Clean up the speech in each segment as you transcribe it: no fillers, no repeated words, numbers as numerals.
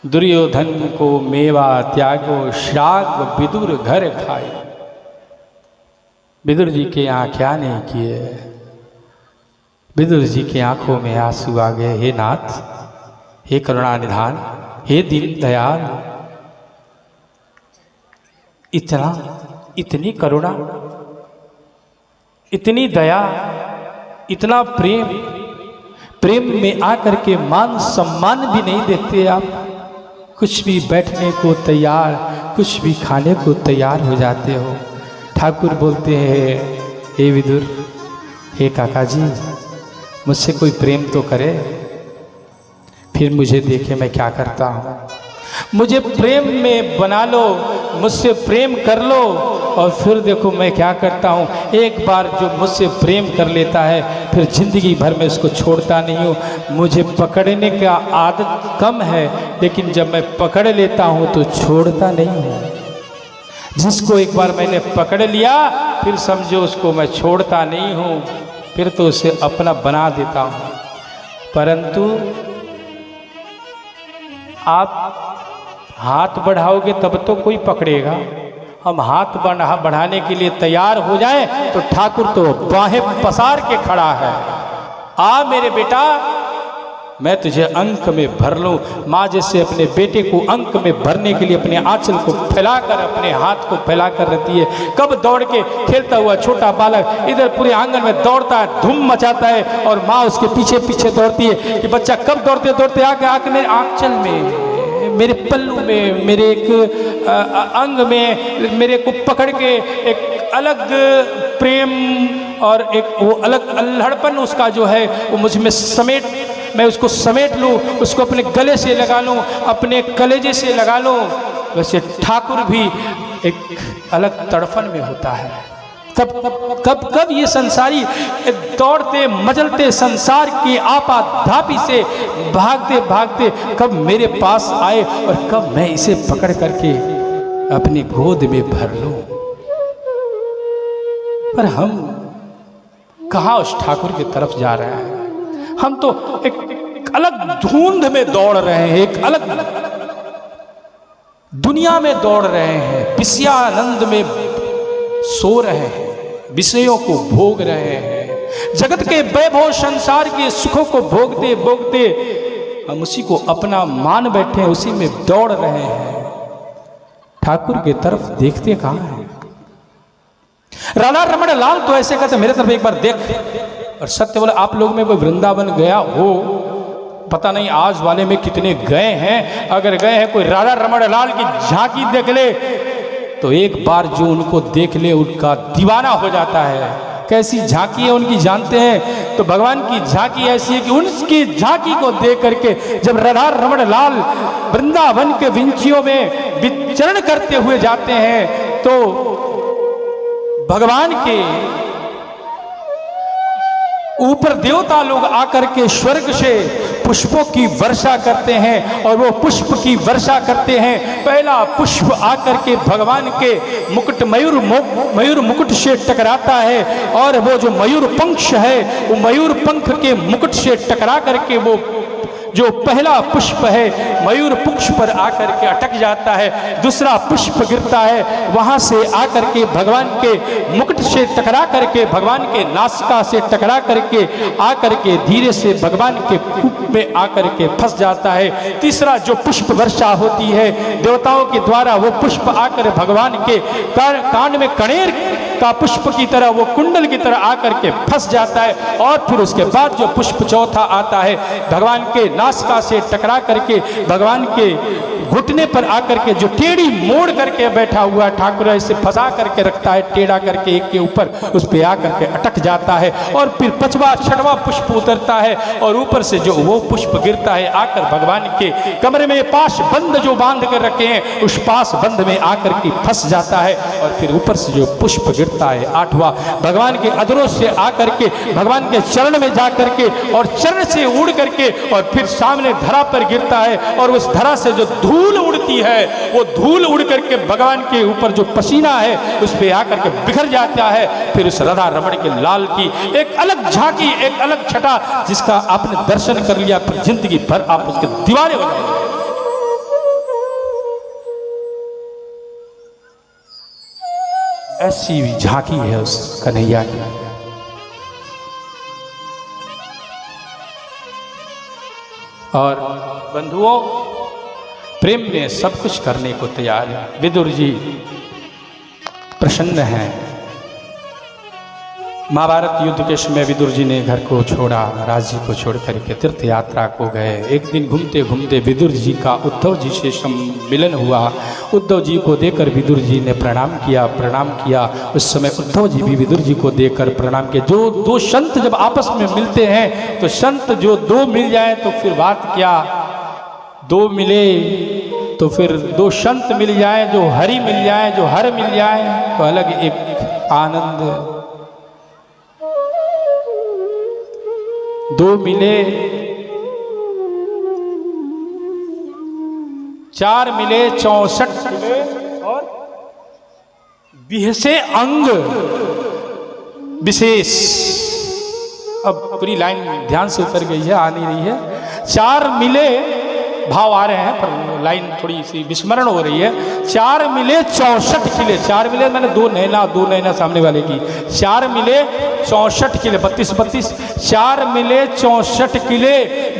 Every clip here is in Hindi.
दुर्योधन को मेवा त्यागो श्राग विदुर घर खाए। विदुर जी के यहाँ क्या नहीं किए। विदुर जी की आंखों में आंसू आ गए। हे नाथ, हे करुणा निधान, हे दीन दयाल, इतनी करुणा, इतनी दया, इतना प्रेम, प्रेम में आकर के मान सम्मान भी नहीं देते आप। कुछ भी बैठने को तैयार, कुछ भी खाने को तैयार हो जाते हो। ठाकुर बोलते हैं, हे विदुर, हे काका जी, मुझसे कोई प्रेम तो करे, फिर मुझे देखे मैं क्या करता हूँ। मुझे प्रेम में बना लो, मुझसे प्रेम कर लो, और फिर देखो मैं क्या करता हूँ। एक बार जो मुझसे प्रेम कर लेता है, फिर जिंदगी भर में उसको छोड़ता नहीं हूँ। मुझे पकड़ने का आदत कम है, लेकिन जब मैं पकड़ लेता हूँ तो छोड़ता नहीं हूँ। जिसको एक बार मैंने पकड़ लिया, फिर समझो उसको मैं छोड़ता नहीं हूँ, फिर तो उसे अपना बना देता हूँ। परंतु आप हाथ बढ़ाओगे तब तो कोई पकड़ेगा। हम हाथ बढ़ाने के लिए तैयार हो जाए तो ठाकुर तो बाहें पसार के खड़ा है। आ मेरे बेटा, मैं तुझे अंक में भर लूं। माँ जैसे अपने बेटे को अंक में भरने के लिए अपने आंचल को फैलाकर, अपने हाथ को फैलाकर रहती है। कब दौड़ के खेलता हुआ छोटा बालक इधर पूरे आंगन में दौड़ता है, धूम मचाता है, और माँ उसके पीछे पीछे दौड़ती है कि बच्चा कब दौड़ते दौड़ते आके मेरे आंचल में, मेरे पल्लू में, मेरे एक अंग में मेरे को पकड़ के एक अलग प्रेम और एक वो अलग अल्हड़पन उसका जो है वो मुझ में समेट, मैं उसको समेट लूँ, उसको अपने गले से लगा लूँ, अपने कलेजे से लगा लूँ। वैसे ठाकुर भी एक अलग तड़फन में होता है। कब ये संसारी दौड़ते मचलते संसार की आपाधापी से भागते भागते कब मेरे पास आए, और कब मैं इसे पकड़ करके अपनी गोद में भर लूं। पर हम कहाँ उस ठाकुर की तरफ जा रहे हैं। हम तो एक अलग धुंध में दौड़ रहे हैं, एक अलग दुनिया में दौड़ रहे हैं, विषयानंद में सो रहे हैं, विषयों को भोग रहे हैं, जगत के वैभव संसार के सुखों को भोगते भोगते हम उसी को अपना मान बैठे हैं, उसी में दौड़ रहे हैं। ठाकुर की तरफ देखते कहाँ हैं। राधा रमण लाल तो ऐसे कहते, मेरे तरफ एक बार देख। और सत्य बोले, आप लोग में कोई वृंदावन गया हो, पता नहीं आज वाले में कितने गए हैं। अगर गए हैं, कोई राधा रमण लाल की झांकी देख ले तो एक बार जो उनको देख ले उनका दीवाना हो जाता है। कैसी झांकी है उनकी जानते हैं? तो भगवान की झांकी ऐसी है कि उनकी झांकी को देख करके जब राधा रमण लाल वृंदावन के विंचियों में विचरण करते हुए जाते हैं, तो भगवान के ऊपर देवता लोग आकर के स्वर्ग से पुष्पों की वर्षा करते हैं, और वो पुष्प की वर्षा करते हैं। पहला पुष्प आकर के भगवान के मुकुट मयूर मुकुट से टकराता है, और वो जो मयूर पंख है, वो मयूर पंख के मुकुट से टकरा करके वो जो पहला पुष्प है मयूर पुष्प पर आकर के अटक जाता है। दूसरा पुष्प गिरता है, वहां से आकर के भगवान के मुकुट से टकरा करके, भगवान के नासिका से टकरा करके आकर के धीरे से भगवान के कूप में आकर के फंस जाता है। तीसरा जो पुष्प वर्षा होती है देवताओं के द्वारा, वो पुष्प आकर भगवान के कान में कणेर का पुष्प की तरह, वो कुंडल की तरह आकर के फंस जाता है। और फिर उसके बाद जो पुष्प चौथा आता है, भगवान के नासिका से टकरा करके भगवान के घुटने पर आकर के जो टेढ़ी मोड़ करके बैठा हुआ ठाकुर ऐसे फंसा करके रखता है, टेढ़ा करके एक के ऊपर उस पे आकर के अटक जाता है। और फिर पांचवा छठवां पुष्प उतरता है, और ऊपर से जो वो पुष्प गिरता है आकर भगवान के कमरे में पाश बंद जो बांध कर रखे हैं उस पास बंद में आकर के फंस जाता है। और फिर ऊपर से जो पुष्प गिरता है आठवां, भगवान के अधरों से आकर के भगवान के चरण में जा करके, और चरण से उड़ करके और फिर सामने धरा पर गिरता है, और उस धरा से जो धूल उड़ती है, वो धूल उड़ करके भगवान के ऊपर जो पसीना है उस पे आकर के बिखर जाता है। फिर उस राधा रमण के लाल की एक अलग झांकी, एक अलग छटा, जिसका आपने दर्शन कर लिया, फिर जिंदगी भर आप उसके दीवाने हो जाएंगे। ऐसी झांकी है उस कन्हैया की। और बंधुओं, प्रेम में सब कुछ करने को तैयार है। विदुर जी प्रसन्न हैं। महाभारत युद्ध के समय विदुर जी ने घर को छोड़ा, राज्य को छोड़ करके तीर्थ यात्रा को गए। एक दिन घूमते घूमते विदुर जी का उद्धव जी से सम्मिलन हुआ। उद्धव जी को देखकर विदुर जी ने प्रणाम किया। उस समय उद्धव जी भी विदुर जी को देखकर प्रणाम किया। जो दो संत जब आपस में मिलते हैं तो संत जो दो मिल जाए तो फिर बात क्या, दो मिले तो फिर दो संत मिल जाए, जो हरि मिल जाए, जो हर मिल जाए तो अलग एक आनंद। दो मिले, चार मिले, 64 मिले और बिहसे अंग विशेष। अब पूरी लाइन ध्यान से उतर गई है, आ नहीं रही है। चार मिले, भाव आ रहे हैं पर लाइन थोड़ी सी विस्मरण हो रही है। चार मिले 64 किले। चार मिले मैंने दो नैना सामने वाले की। चार मिले 64 किले, 32 चार मिले 64 किले,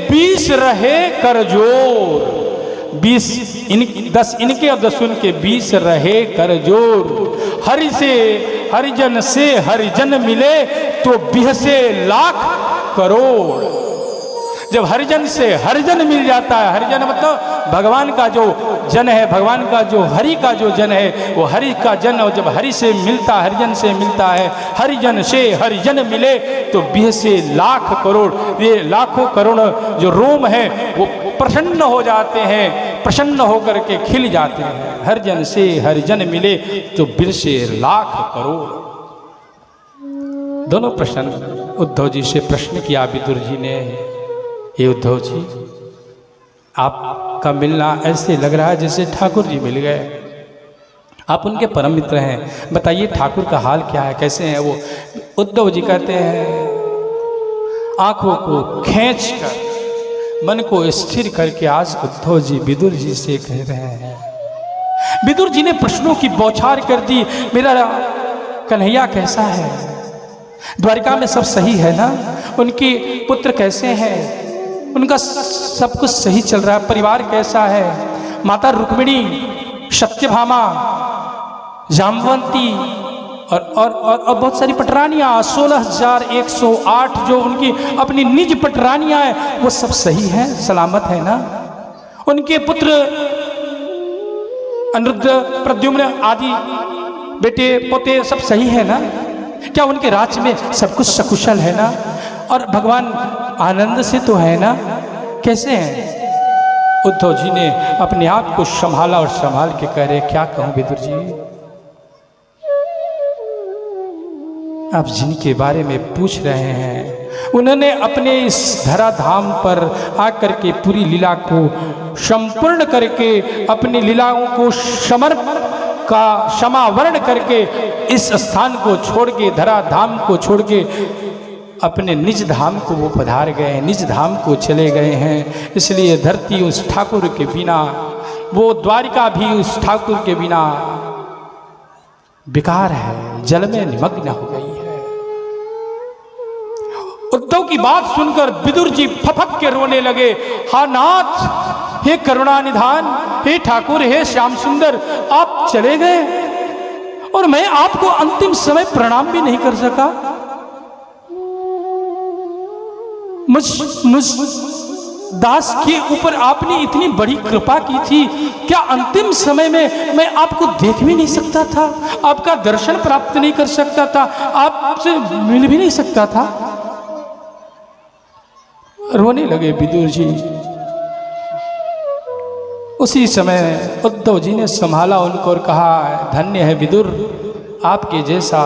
20 रहे करजोर। 10 इनके और 10 उनके, 20 रहे करजोर। हरि से हरिजन से हरिजन मिले तो 20 लाख करोड़। जब हरिजन से हरिजन मिल जाता है, हरिजन मतलब भगवान का जो जन है, भगवान का जो हरि का जो जन है, वो हरि का जन। और जब हरि से मिलता, हरिजन से मिलता है, हरिजन से हरिजन मिले तो 20 लाख करोड़। ये लाखों करोड़ जो रोम है वो प्रसन्न हो जाते हैं, प्रसन्न होकर के खिल जाते हैं। हरिजन से हरिजन मिले तो 20 लाख करोड़। दोनों प्रश्न उद्धव जी से प्रश्न किया विदुर जी ने। ये उद्धव जी, आपका मिलना ऐसे लग रहा है जैसे ठाकुर जी मिल गए। आप उनके परम मित्र हैं, बताइए ठाकुर का हाल क्या है, कैसे हैं वो। उद्धव जी कहते हैं, आंखों को खींचकर मन को स्थिर करके आज उद्धव जी विदुर जी से कह रहे हैं। विदुर जी ने प्रश्नों की बौछार कर दी। मेरा कन्हैया कैसा है, द्वारिका में सब सही है ना, उनके पुत्र कैसे हैं, उनका सब कुछ सही चल रहा है, परिवार कैसा है, माता रुक्मिणी, सत्यभामा, जामवंती और बहुत सारी पटरानियाँ, 16,108 जो उनकी अपनी निज पटरानियाँ हैं, वो सब सही हैं, सलामत है ना। उनके पुत्र अनिरुद्ध, प्रद्युम्न आदि बेटे पोते सब सही है ना। क्या उनके राज्य में सब कुछ सकुशल है ना, और भगवान आनंद से तो है ना, कैसे हैं। उद्धव जी ने अपने आप को संभाला और संभाल के कह रहे, क्या कहूं विदुर जी, आप जिनके बारे में पूछ रहे हैं उन्होंने अपने इस धराधाम पर आकर के पूरी लीला को संपूर्ण करके, अपनी लीलाओं को समावरण करके इस स्थान को छोड़ के, धराधाम को छोड़ के अपने निज धाम को वो पधार गए हैं, निज धाम को चले गए हैं। इसलिए धरती उस ठाकुर के बिना, वो द्वारिका भी उस ठाकुर के बिना बेकार है, जल में निमग्न हो गई है। उद्धव की बात सुनकर विदुर जी फफक के रोने लगे। हा नाथ, हे करुणा निधान, हे ठाकुर, हे श्याम सुंदर, आप चले गए और मैं आपको अंतिम समय प्रणाम भी नहीं कर सका। मुझ दास के ऊपर आपने इतनी बड़ी कृपा की थी, क्या अंतिम समय में मैं आपको देख भी नहीं सकता था, आपका दर्शन प्राप्त नहीं कर सकता था, आपसे मिल भी नहीं सकता था। रोने लगे विदुर जी। उसी समय उद्धव जी ने संभाला उनको और कहा, धन्य है विदुर, आपके जैसा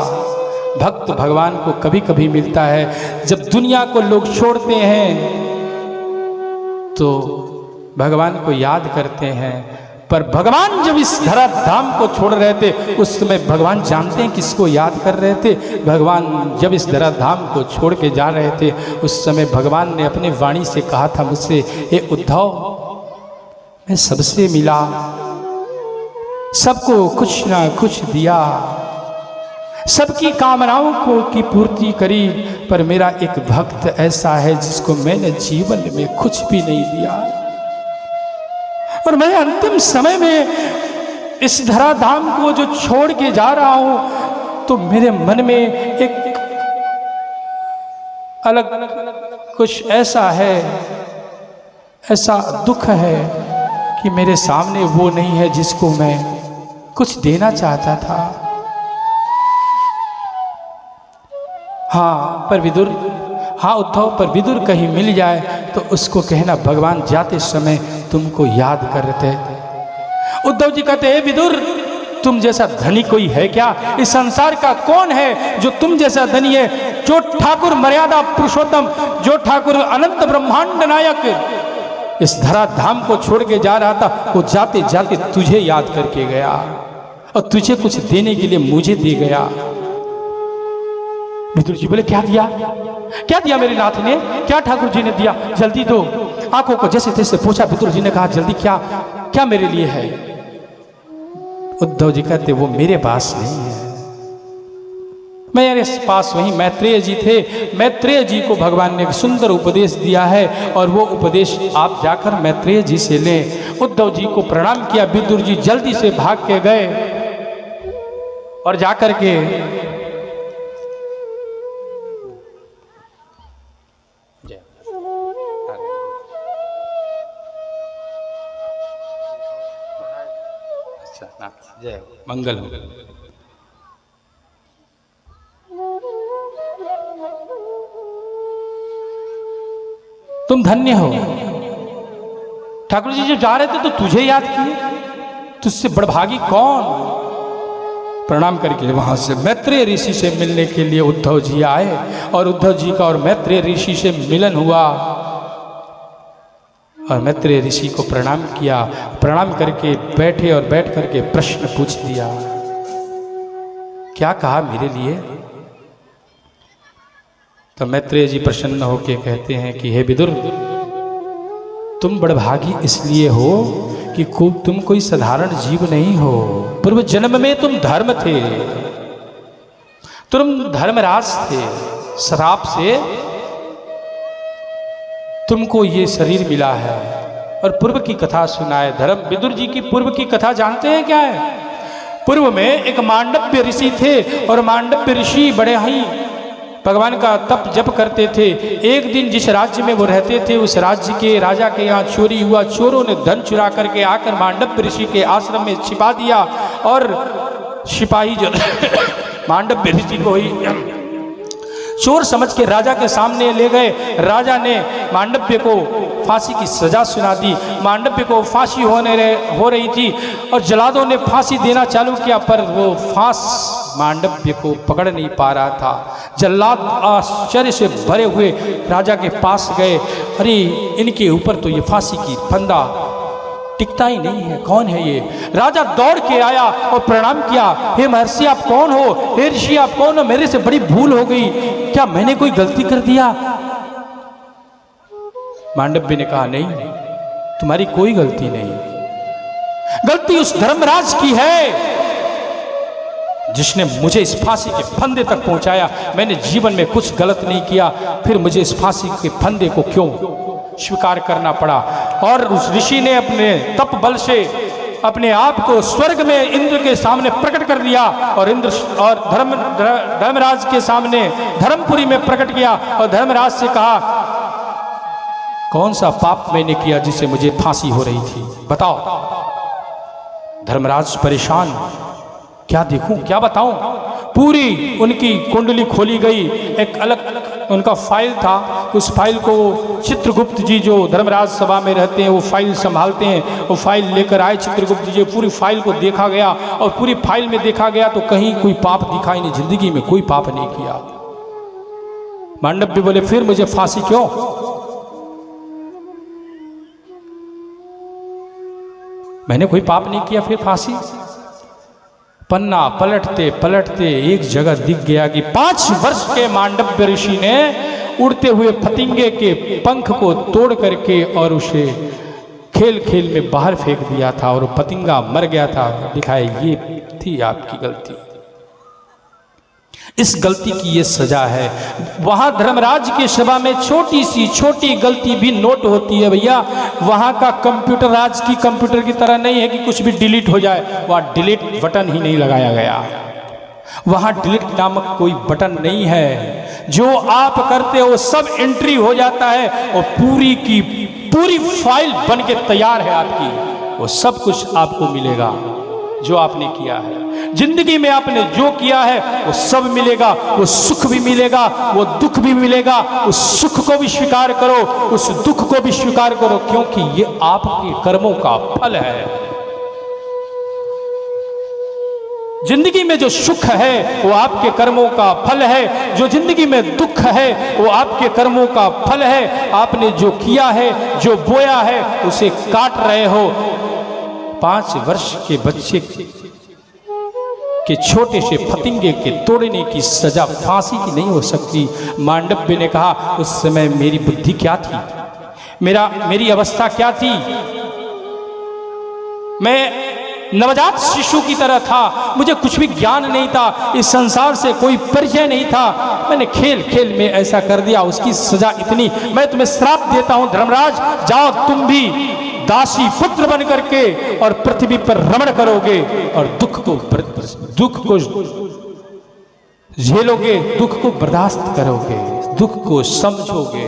भक्त भगवान को कभी कभी मिलता है। जब दुनिया को लोग छोड़ते हैं तो भगवान को याद करते हैं, पर भगवान जब इस धराधाम को छोड़ रहे थे उस समय भगवान जानते हैं किसको याद कर रहे थे। भगवान जब इस धराधाम को छोड़ के जा रहे थे उस समय भगवान ने अपने वाणी से कहा था मुझसे, हे उद्धव, मैं सबसे मिला, सबको कुछ ना कुछ दिया, सबकी कामनाओं को की पूर्ति करी, पर मेरा एक भक्त ऐसा है जिसको मैंने जीवन में कुछ भी नहीं दिया। और मैं अंतिम समय में इस धराधाम को जो छोड़ के जा रहा हूं, तो मेरे मन में एक अलग कुछ ऐसा है, ऐसा दुख है कि मेरे सामने वो नहीं है जिसको मैं कुछ देना चाहता था। हाँ पर विदुर, हाँ उद्धव, पर विदुर कहीं मिल जाए तो उसको कहना भगवान जाते समय तुमको याद कर रहे थे। उद्धव जी कहते हैं विदुर, तुम जैसा धनी कोई है क्या? इस संसार का कौन है जो तुम जैसा धनी है? जो ठाकुर मर्यादा पुरुषोत्तम, जो ठाकुर अनंत ब्रह्मांड नायक इस धरा धाम को छोड़ के जा रहा था, वो जाते जाते तुझे याद करके गया और तुझे कुछ देने के लिए मुझे दे गया। विदुर जी बोले क्या दिया? क्या दिया मेरे नाथ ने? क्या ठाकुर जी ने दिया? जल्दी दो। आंखों को जैसे तैसे पूछा। विदुर जी ने कहा जल्दी क्या क्या मेरे लिए है? उद्धव जी कहते वो मेरे पास नहीं है, मेरे पास वही मैत्रेय जी थे। मैत्रेय जी को भगवान ने एक सुंदर उपदेश दिया है और वो उपदेश आप जाकर मैत्रेय जी से लें। उद्धव जी को प्रणाम किया। विदुर जी जल्दी से भाग के गए और जाकर के जय मंगल हो। तुम धन्य हो। ठाकुर जी जब जा रहे थे तो तुझे याद किए, तुझसे बड़भागी कौन? प्रणाम करके वहां से मैत्रेय ऋषि से मिलने के लिए उद्धव जी आए और उद्धव जी का और मैत्रेय ऋषि से मिलन हुआ और मैत्रेय ऋषि को प्रणाम किया। प्रणाम करके बैठे और बैठ करके प्रश्न पूछ दिया। क्या कहा मेरे लिए? तो मैत्रेय जी प्रसन्न होकर कहते हैं कि हे विदुर, तुम बड़भागी इसलिए हो कि तुम कोई साधारण जीव नहीं हो। पूर्व जन्म में तुम धर्म थे, तुम धर्मराज थे। श्राप से तुमको ये शरीर मिला है और पूर्व की कथा सुनाए। धर्म विदुर जी की पूर्व की कथा जानते हैं क्या है? पूर्व में एक मांडव्य ऋषि थे और मांडव्य ऋषि बड़े ही भगवान का तप जप करते थे। एक दिन जिस राज्य में वो रहते थे उस राज्य के राजा के यहाँ चोरी हुआ। चोरों ने धन चुरा करके आकर मांडव्य ऋषि के आश्रम में छिपा दिया और सिपाही जो मांडव्य ऋषि को ही चोर समझ के राजा के सामने ले गए। राजा ने मांडव्य को फांसी की सजा सुना दी। मांडव्य को फांसी हो रही थी और जल्लादों ने फांसी देना चालू किया, पर वो फांस मांडव्य को पकड़ नहीं पा रहा था। जल्लाद आश्चर्य से भरे हुए राजा के पास गए। अरे इनके ऊपर तो ये फांसी की फंदा टिकता ही नहीं है, कौन है ये? राजा दौड़ के आया और प्रणाम किया। हे महर्षि आप कौन हो? हे ऋषि आप कौन हो? मेरे से बड़ी भूल हो गई, क्या मैंने कोई गलती कर दिया? मांडव्य ने कहा नहीं, तुम्हारी कोई गलती नहीं। गलती उस धर्मराज की है जिसने मुझे इस फांसी के फंदे तक पहुंचाया। मैंने जीवन में कुछ गलत नहीं किया, फिर मुझे इस फांसी के फंदे को क्यों स्वीकार करना पड़ा? और उस ऋषि ने अपने तप बल से अपने आप को स्वर्ग में इंद्र के सामने प्रकट कर दिया और इंद्र और धर्मराज के सामने धर्मपुरी में प्रकट किया और धर्मराज से कहा कौन सा पाप मैंने किया जिससे मुझे फांसी हो रही थी, बताओ। धर्मराज परेशान, क्या देखूं क्या बताऊं? पूरी उनकी कुंडली खोली गई। एक अलग उनका फाइल था, उस फाइल को चित्रगुप्त जी जो धर्मराज सभा में रहते हैं वो फाइल संभालते हैं, वो फाइल लेकर आए चित्रगुप्त जी। पूरी फाइल को देखा गया और पूरी फाइल में देखा गया तो कहीं कोई पाप दिखाई नहीं, जिंदगी में कोई पाप नहीं किया। मांडव्य बोले फिर मुझे फांसी क्यों? मैंने कोई पाप नहीं किया, फिर फांसी? पन्ना पलटते पलटते एक जगह दिख गया कि 5 वर्ष के मांडव्य ऋषि ने उड़ते हुए फतिंगे के पंख को तोड़ करके और उसे खेल खेल में बाहर फेंक दिया था और पतिंगा मर गया था। दिखाए ये थी आपकी गलती। इस गलती की ये सजा है। वहाँ धर्मराज की सभा में छोटी सी छोटी गलती भी नोट होती है भैया। वहाँ का कंप्यूटर आज की कंप्यूटर की तरह नहीं है कि कुछ भी डिलीट हो जाए। वहाँ डिलीट बटन ही नहीं लगाया गया। वहाँ डिलीट नामक कोई बटन नहीं है। जो आप करते हो सब एंट्री हो जाता है और पूरी की पूरी फाइल बन के तैयार है आपकी। वो सब कुछ आपको मिलेगा जो आपने किया है। जिंदगी में आपने जो किया है वो सब मिलेगा। वो सुख भी मिलेगा, वो दुख भी मिलेगा। उस सुख को भी स्वीकार करो, उस दुख को भी स्वीकार करो, क्योंकि ये आपके कर्मों का फल है। जिंदगी में जो सुख है वो आपके कर्मों का फल है। जो जिंदगी में दुख है वो आपके कर्मों का फल है। आपने जो किया है, जो बोया है, उसे काट रहे हो। 5 वर्ष के बच्चे के छोटे से फतिंगे के तोड़ने की सजा फांसी की नहीं हो सकती। मांडव्य ने कहा उस समय मेरी बुद्धि क्या थी, मेरी अवस्था क्या थी। मैं नवजात शिशु की तरह था, मुझे कुछ भी ज्ञान नहीं था, इस संसार से कोई परिचय नहीं था। मैंने खेल खेल में ऐसा कर दिया, उसकी सजा इतनी। मैं तुम्हें श्राप देता हूं धर्मराज, जाओ तुम भी दासी पुत्र बन करके और पृथ्वी पर रमण करोगे और दुख को झेलोगे, दुख को बर्दाश्त करोगे, दुख को समझोगे।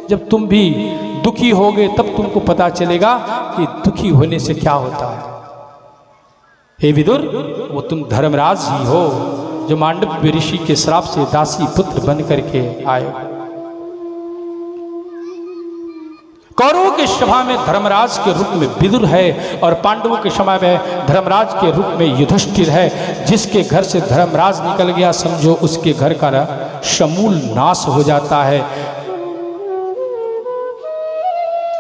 जब तुम भी दुखी होगे तब तुमको पता चलेगा कि दुखी होने से क्या होता है। हे विदुर, वो तुम धर्मराज ही हो जो मांडव्य ऋषि के श्राप से दासी पुत्र बन करके आए। कौरवों के सभा में धर्मराज के रूप में विदुर है और पांडवों के सभा में धर्मराज के रूप में युधिष्ठिर है। जिसके घर से धर्मराज निकल गया समझो उसके घर का समूल नाश हो जाता है।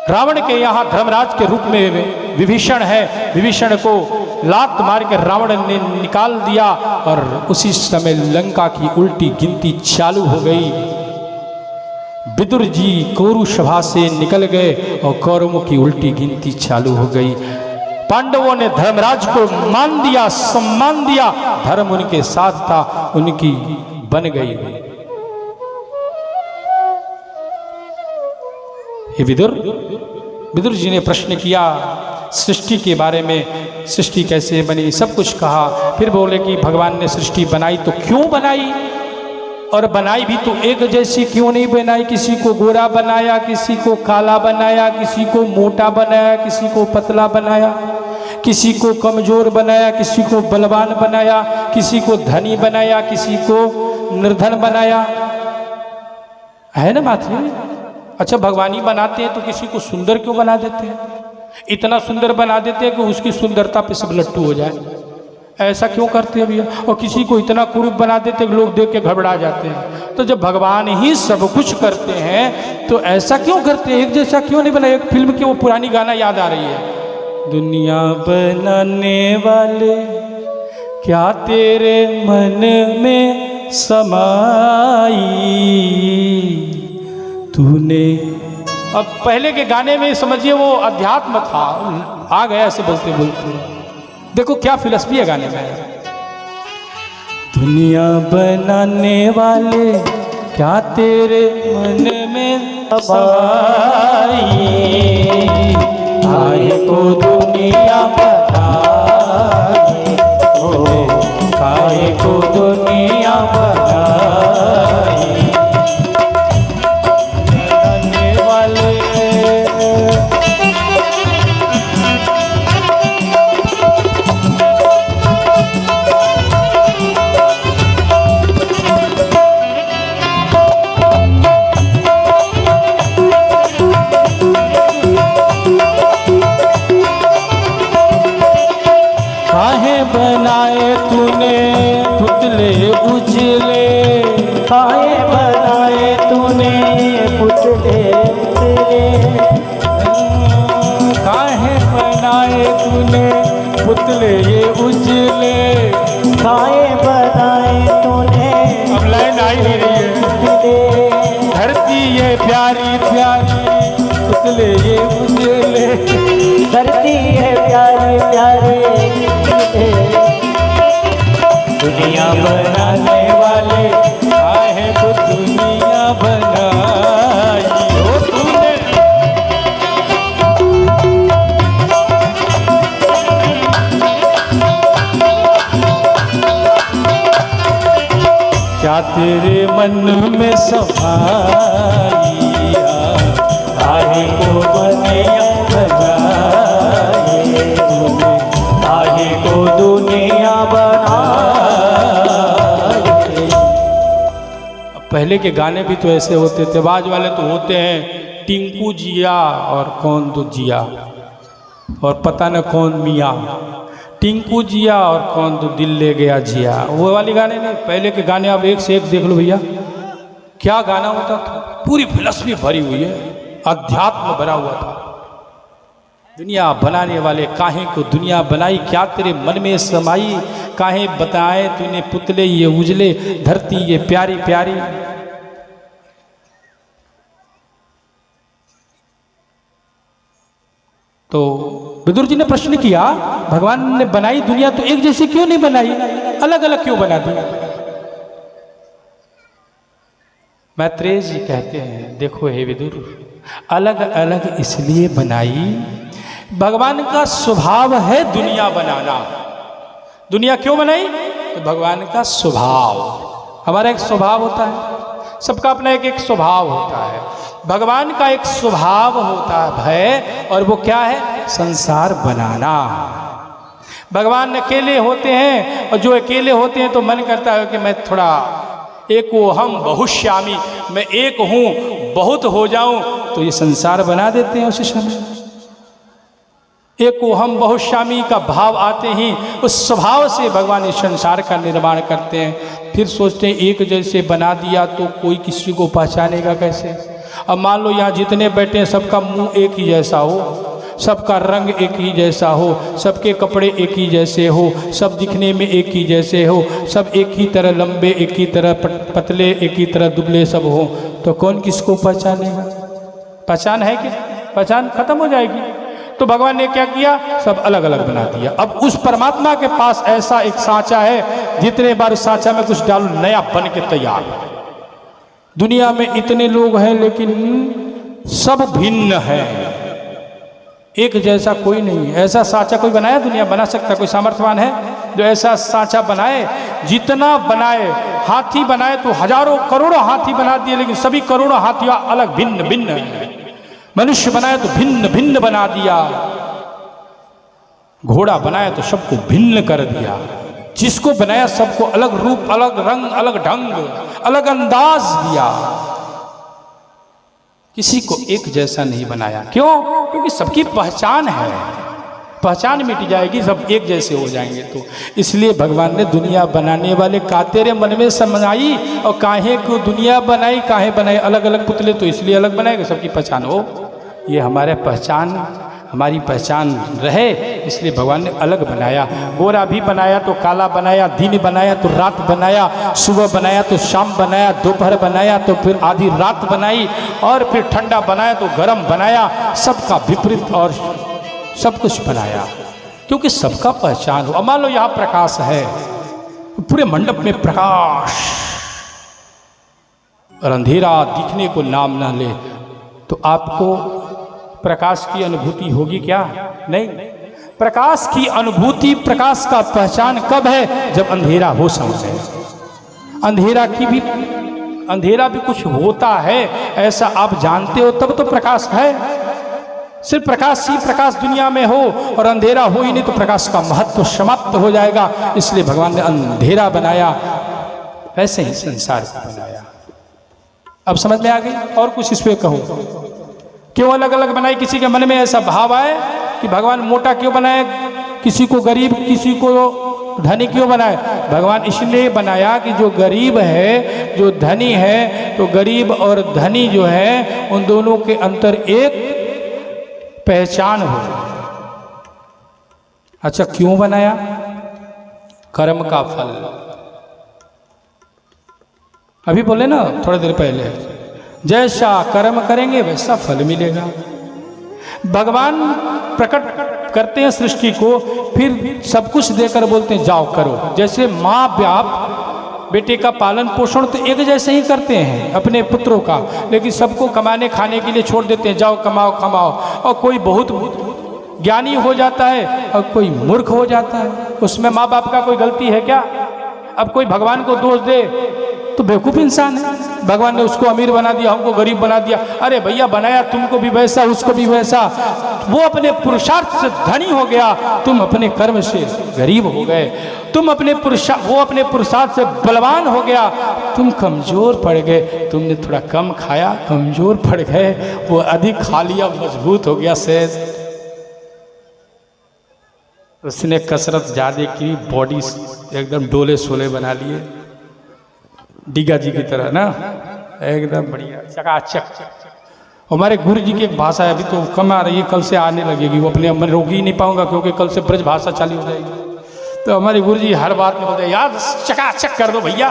रावण के यहाँ धर्मराज के रूप में विभीषण है। विभीषण को लात मार के रावण ने निकाल दिया और उसी समय लंका की उल्टी गिनती चालू हो गई। विदुर जी कौरव सभा से निकल गए और कौरवों की उल्टी गिनती चालू हो गई। पांडवों ने धर्मराज को मान दिया, सम्मान दिया, धर्म उनके साथ था, उनकी बन गई। हे विदुर जी ने प्रश्न किया सृष्टि के बारे में, सृष्टि कैसे बनी, सब कुछ कहा। फिर बोले कि भगवान ने सृष्टि बनाई तो क्यों बनाई, और बनाई भी तो एक जैसी क्यों नहीं बनाई। किसी को गोरा बनाया, किसी को काला बनाया, किसी को मोटा बनाया, किसी को पतला बनाया, किसी को कमजोर बनाया, किसी को बलवान बनाया, किसी को धनी बनाया, किसी को निर्धन बनाया। है ना बात है। अच्छा, भगवान ही बनाते हैं तो किसी को सुंदर क्यों बना देते हैं? इतना सुंदर बना देते हैं कि उसकी सुंदरता पे सब लट्टू हो जाए। ऐसा क्यों करते हैं भैया? और किसी को इतना कुरूप बना देते हैं कि लोग देख के घबरा जाते हैं। तो जब भगवान ही सब कुछ करते हैं तो ऐसा क्यों करते हैं? एक जैसा क्यों नहीं बनाया? एक फिल्म की वो पुरानी गाना याद आ रही है, दुनिया बनाने वाले क्या तेरे मन में समाई तूने। अब पहले के गाने में समझिए वो अध्यात्म था, आ गया ऐसे बोलते बोलते। देखो क्या फिलॉसफी है गाने में। दुनिया बनाने वाले क्या तेरे मन में समाई, आए को दुनिया बनाई, आए को दुनिया बनाई, बनाने वाले बनाए तूने पुतले उजले, काहे बनाए तूने पुतले उजले, काहे बनाए तूने पुतले ये उजले, काहे बनाए तूने। अब लाइन आई नहीं रही है। धरती ये प्यारी प्यारी पुतले ये उजले, धरती है प्यारी प्यारी दुनिया बनाने वाले काहे को दुनिया बनाई हो तूने। क्या तेरे मन में समाया काहे को दुनिया बनाई तूने, काहे को दुनिया बनाई। पहले के गाने भी तो ऐसे होते थे, बाज वाले तो होते हैं टिंकू जिया और कौन तो जिया और पता न कौन मियाँ, टिंकू जिया और कौन तो दिल ले गया जिया, वो वाली गाने नहीं। पहले के गाने आप एक से एक देख लो भैया, क्या गाना होता था, पूरी फिलॉसफी भरी हुई है, अध्यात्म भरा हुआ था। दुनिया बनाने वाले काहे को दुनिया बनाई, क्या तेरे मन में समाई, काहे बताए तूने पुतले ये उजले, धरती ये प्यारी प्यारी। तो विदुर जी ने प्रश्न किया, भगवान ने बनाई दुनिया तो एक जैसी क्यों नहीं बनाई, अलग अलग क्यों बना दी। मैत्रेय जी कहते हैं, देखो हे विदुर, अलग अलग इसलिए बनाई, भगवान का स्वभाव है दुनिया बनाना। दुनिया क्यों बनाई, तो भगवान का स्वभाव, हमारा एक स्वभाव होता है, सबका अपना एक एक स्वभाव होता है। भगवान का एक स्वभाव होता है और वो क्या है, संसार बनाना। भगवान अकेले होते हैं और जो अकेले होते हैं तो मन करता है कि मैं थोड़ा एको हम बहुश्यामी, मैं एक हूँ बहुत हो जाऊं, तो ये संसार बना देते हैं उसी समय। एको हम बहुश्यामी का भाव आते ही उस स्वभाव से भगवान इस संसार का निर्माण करते हैं। फिर सोचते हैं एक जैसे बना दिया तो कोई किसी को पहचानेगा कैसे। अब मान लो यहाँ जितने बैठे हैं सबका मुंह एक ही जैसा हो, सबका रंग एक ही जैसा हो, सबके कपड़े एक ही जैसे हो, सब दिखने में एक ही जैसे हो, सब एक ही तरह लंबे, एक ही तरह पतले, एक ही तरह दुबले सब हो, तो कौन किसको पहचानेगा। पहचान है कि पहचान खत्म हो जाएगी। तो भगवान ने क्या किया, सब अलग अलग बना दिया। अब उस परमात्मा के पास ऐसा एक सांचा है, जितने बार उस सांचा में कुछ डालो नया बन के तैयार। दुनिया में इतने लोग हैं लेकिन सब भिन्न है, एक जैसा कोई नहीं। ऐसा सांचा कोई बनाया, दुनिया बना सकता, कोई सामर्थ्यवान है जो ऐसा सांचा बनाए। जितना बनाए, हाथी बनाए तो हजारों करोड़ों हाथी बना दिए, लेकिन सभी करोड़ों हाथियां अलग भिन्न भिन्न है। मनुष्य बनाए तो भिन्न भिन्न बना दिया, घोड़ा बनाया तो सबको भिन्न कर दिया। जिसको बनाया सबको अलग रूप, अलग रंग, अलग ढंग, अलग अंदाज दिया। किसी को एक जैसा नहीं बनाया। क्यों? क्योंकि सबकी पहचान है, पहचान मिट जाएगी, सब एक जैसे हो जाएंगे। तो इसलिए भगवान ने दुनिया बनाने वाले का तेरे मन में समाई, और काहे को दुनिया बनाई, काहे बनाए अलग अलग पुतले, तो इसलिए अलग बनाएगा सबकी पहचान हो। ये हमारे पहचान, हमारी पहचान रहे, इसलिए भगवान ने अलग बनाया। गोरा भी बनाया तो काला बनाया, दिन बनाया तो रात बनाया, सुबह बनाया तो शाम बनाया, दोपहर बनाया तो फिर आधी रात बनाई, और फिर ठंडा बनाया तो गर्म बनाया। सबका विपरीत और सब कुछ बनाया, क्योंकि सबका पहचान हो। अब मान लो यहाँ प्रकाश है, पूरे मंडप में प्रकाश, और अंधेरा दिखने को नाम ना ले, तो आपको प्रकाश की अनुभूति होगी क्या? नहीं। प्रकाश की अनुभूति, प्रकाश का पहचान कब है? जब अंधेरा हो सामने। अंधेरा भी कुछ होता है ऐसा आप जानते हो, तब तो प्रकाश है। सिर्फ प्रकाश ही प्रकाश दुनिया में हो और अंधेरा हो ही नहीं, तो प्रकाश का महत्व समाप्त हो जाएगा। इसलिए भगवान ने अंधेरा बनाया, वैसे ही संसार को बनाया। अब समझ में आ गई? और कुछ इस पे कहूँ, क्यों अलग अलग बनाई? किसी के मन में ऐसा भाव आए कि भगवान मोटा क्यों बनाए, किसी को गरीब, किसी को धनी क्यों बनाए? भगवान इसलिए बनाया कि जो गरीब है, जो धनी है, तो गरीब और धनी जो है उन दोनों के अंतर एक पहचान हो। अच्छा, क्यों बनाया? कर्म का फल। अभी बोले ना थोड़ी देर पहले, जैसा कर्म करेंगे वैसा फल मिलेगा। भगवान प्रकट करते हैं सृष्टि को, फिर सब कुछ देकर बोलते हैं जाओ करो। जैसे माँ बाप बेटे का पालन पोषण तो एक जैसे ही करते हैं अपने पुत्रों का, लेकिन सबको कमाने खाने के लिए छोड़ देते हैं, जाओ कमाओ कमाओ। और कोई बहुत ज्ञानी हो जाता है और कोई मूर्ख हो जाता है, उसमें माँ बाप का कोई गलती है क्या? अब कोई भगवान को दोष दे तो बेवकूफ़ इंसान है। भगवान ने उसको अमीर बना दिया, हमको गरीब बना दिया। अरे भैया बनाया तुमको भी वैसा उसको भी वैसा, वो अपने पुरुषार्थ से धनी हो गया, तुम अपने कर्म से गरीब हो गए। तुम अपने वो अपने पुरुषार्थ से बलवान हो गया, तुम कमज़ोर पड़ गए। तुमने थोड़ा कम खाया, कमज़ोर पड़ गए, वो अधिक खा लिया, मजबूत हो गया सेज। उसने कसरत ज़्यादा की, बॉडी एकदम डोले सोले बना लिए, डिगा जी की तरह ना, एकदम बढ़िया चकाचक। हमारे गुरु जी की एक भाषा है, अभी तो कम आ रही है, कल से आने लगेगी। वो अपने मैं रोक ही नहीं पाऊंगा क्योंकि कल से ब्रज भाषा चालू हो जाएगी। तो हमारे गुरु जी हर बात में बोलते हैं यार चकाचक कर दो भैया,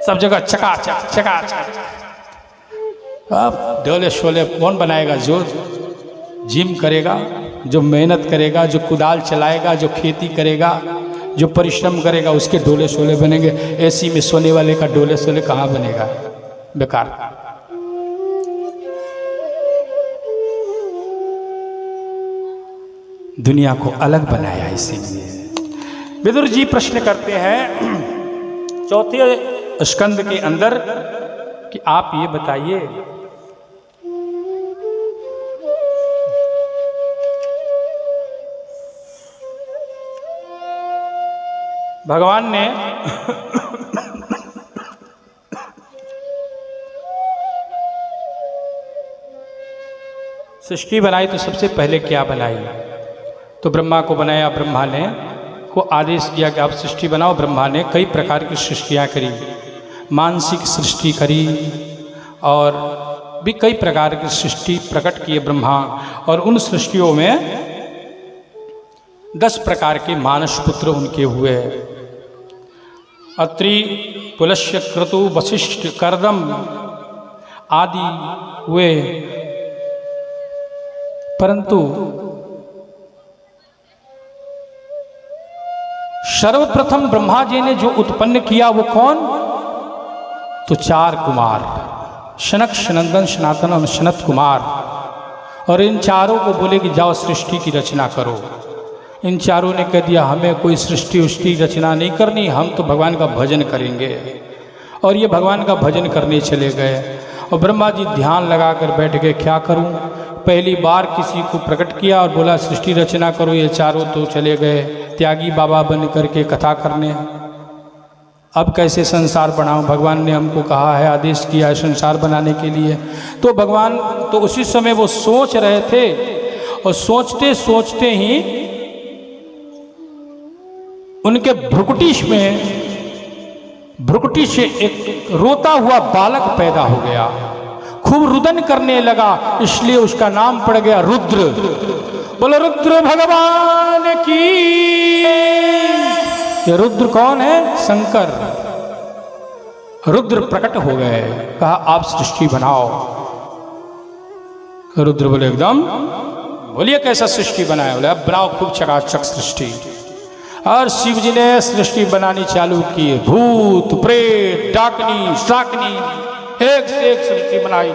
सब जगह चकाचक चकाचक। अब डोले शोले कौन बनाएगा? जो जिम करेगा, जो मेहनत करेगा, जो कुदाल चलाएगा, जो खेती करेगा, जो परिश्रम करेगा, उसके डोले शोले बनेंगे। एसी में सोने वाले का डोले शोले कहाँ बनेगा? बेकार। दुनिया को अलग बनाया इसीलिए। विदुर जी प्रश्न करते हैं चौथे स्कंद के अंदर कि आप ये बताइए, भगवान ने सृष्टि बनाई तो सबसे पहले क्या बनाई? तो ब्रह्मा को बनाया। ब्रह्मा ने को आदेश दिया कि आप सृष्टि बनाओ। ब्रह्मा ने कई प्रकार की सृष्टियाँ करी, मानसिक सृष्टि करी और भी कई प्रकार की सृष्टि प्रकट किए ब्रह्मा। और उन सृष्टियों में 10 प्रकार के मानस पुत्र उनके हुए। अत्रि, पुलस्त्य, क्रतु, वशिष्ठ, कर्दम आदि हुए। परंतु सर्वप्रथम ब्रह्मा जी ने जो उत्पन्न किया वो कौन? तो 4 कुमार, शनक, सनंदन, सनातन और सनत कुमार। और इन चारों को बोले कि जाओ सृष्टि की रचना करो। इन चारों ने कह दिया हमें कोई सृष्टि उष्टि रचना नहीं करनी, हम तो भगवान का भजन करेंगे। और ये भगवान का भजन करने चले गए। और ब्रह्मा जी ध्यान लगा कर बैठ गए, क्या करूं? पहली बार किसी को प्रकट किया और बोला सृष्टि रचना करो। ये चारों तो चले गए त्यागी बाबा बन करके कथा करने। अब कैसे संसार बनाऊं? भगवान ने हमको कहा है, आदेश किया है संसार बनाने के लिए। तो भगवान तो उसी समय वो सोच रहे थे और सोचते सोचते ही उनके भ्रुकुटी से एक रोता हुआ बालक पैदा हो गया, खूब रुदन करने लगा, इसलिए उसका नाम पड़ गया रुद्र। बोलो रुद्र भगवान की। ये रुद्र कौन है? शंकर। रुद्र प्रकट हो गए, कहा आप सृष्टि बनाओ। रुद्र बोले एकदम, बोलिए कैसा सृष्टि बनाया? बोले अब बनाओ खूब चकाचक सृष्टि। और शिव जी ने सृष्टि बनानी चालू की। भूत प्रेत डाकनी शाकनी एक से एक सृष्टि बनाई।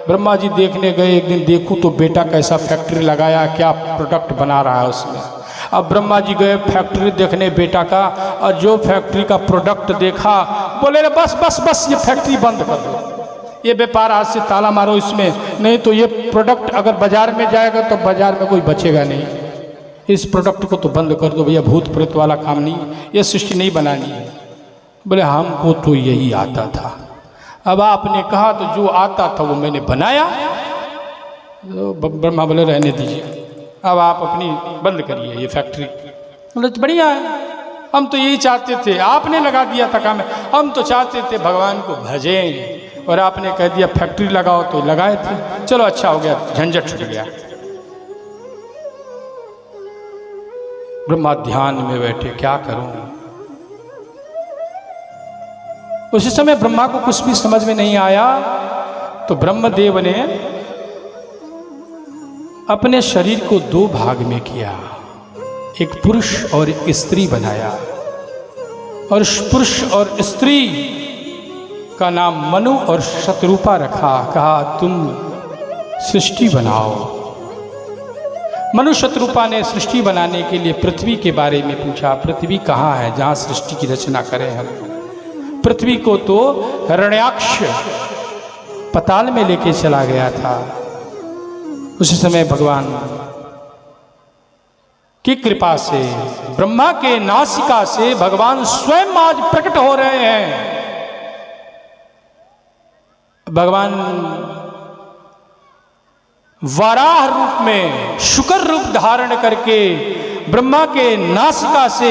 ब्रह्मा जी देखने गए, एक दिन देखूं तो बेटा कैसा फैक्ट्री लगाया, क्या प्रोडक्ट बना रहा है उसमें। अब ब्रह्मा जी गए फैक्ट्री देखने बेटा का, और जो फैक्ट्री का प्रोडक्ट देखा बोले बस बस बस ये फैक्ट्री बंद कर दो, ये व्यापार आज से ताला मारो इसमें, नहीं तो ये प्रोडक्ट अगर बाजार में जाएगा तो बाजार में कोई बचेगा नहीं। इस प्रोडक्ट को तो बंद कर दो भैया, भूत प्रेत वाला काम नहीं, ये सृष्टि नहीं बनानी है। बोले हमको तो यही आता था। अब आपने कहा तो जो आता था वो मैंने बनाया। तो ब्रह्मा बोले रहने दीजिए, अब आप अपनी बंद करिए ये फैक्ट्री। बोले बढ़िया है, हम तो यही चाहते थे, आपने लगा दिया था काम, हम तो चाहते थे भगवान को भजें और आपने कह दिया फैक्ट्री लगाओ तो लगाए थे। चलो अच्छा हो गया, झंझट छूट गया। ब्रह्मा ध्यान में बैठे, क्या करूं? उसी समय ब्रह्मा को कुछ भी समझ में नहीं आया, तो ब्रह्मदेव ने अपने शरीर को दो भाग में किया, एक पुरुष और एक स्त्री बनाया, और पुरुष और स्त्री का नाम मनु और शतरूपा रखा। कहा तुम सृष्टि बनाओ। मनु शतरूपा ने सृष्टि बनाने के लिए पृथ्वी के बारे में पूछा, पृथ्वी कहाँ है जहाँ सृष्टि की रचना करें हम। पृथ्वी को तो हिरण्याक्ष पताल में लेके चला गया था। उसी समय भगवान की कृपा से ब्रह्मा के नासिका से भगवान स्वयं आज प्रकट हो रहे हैं। भगवान वराह रूप में शुकर रूप धारण करके ब्रह्मा के नासिका से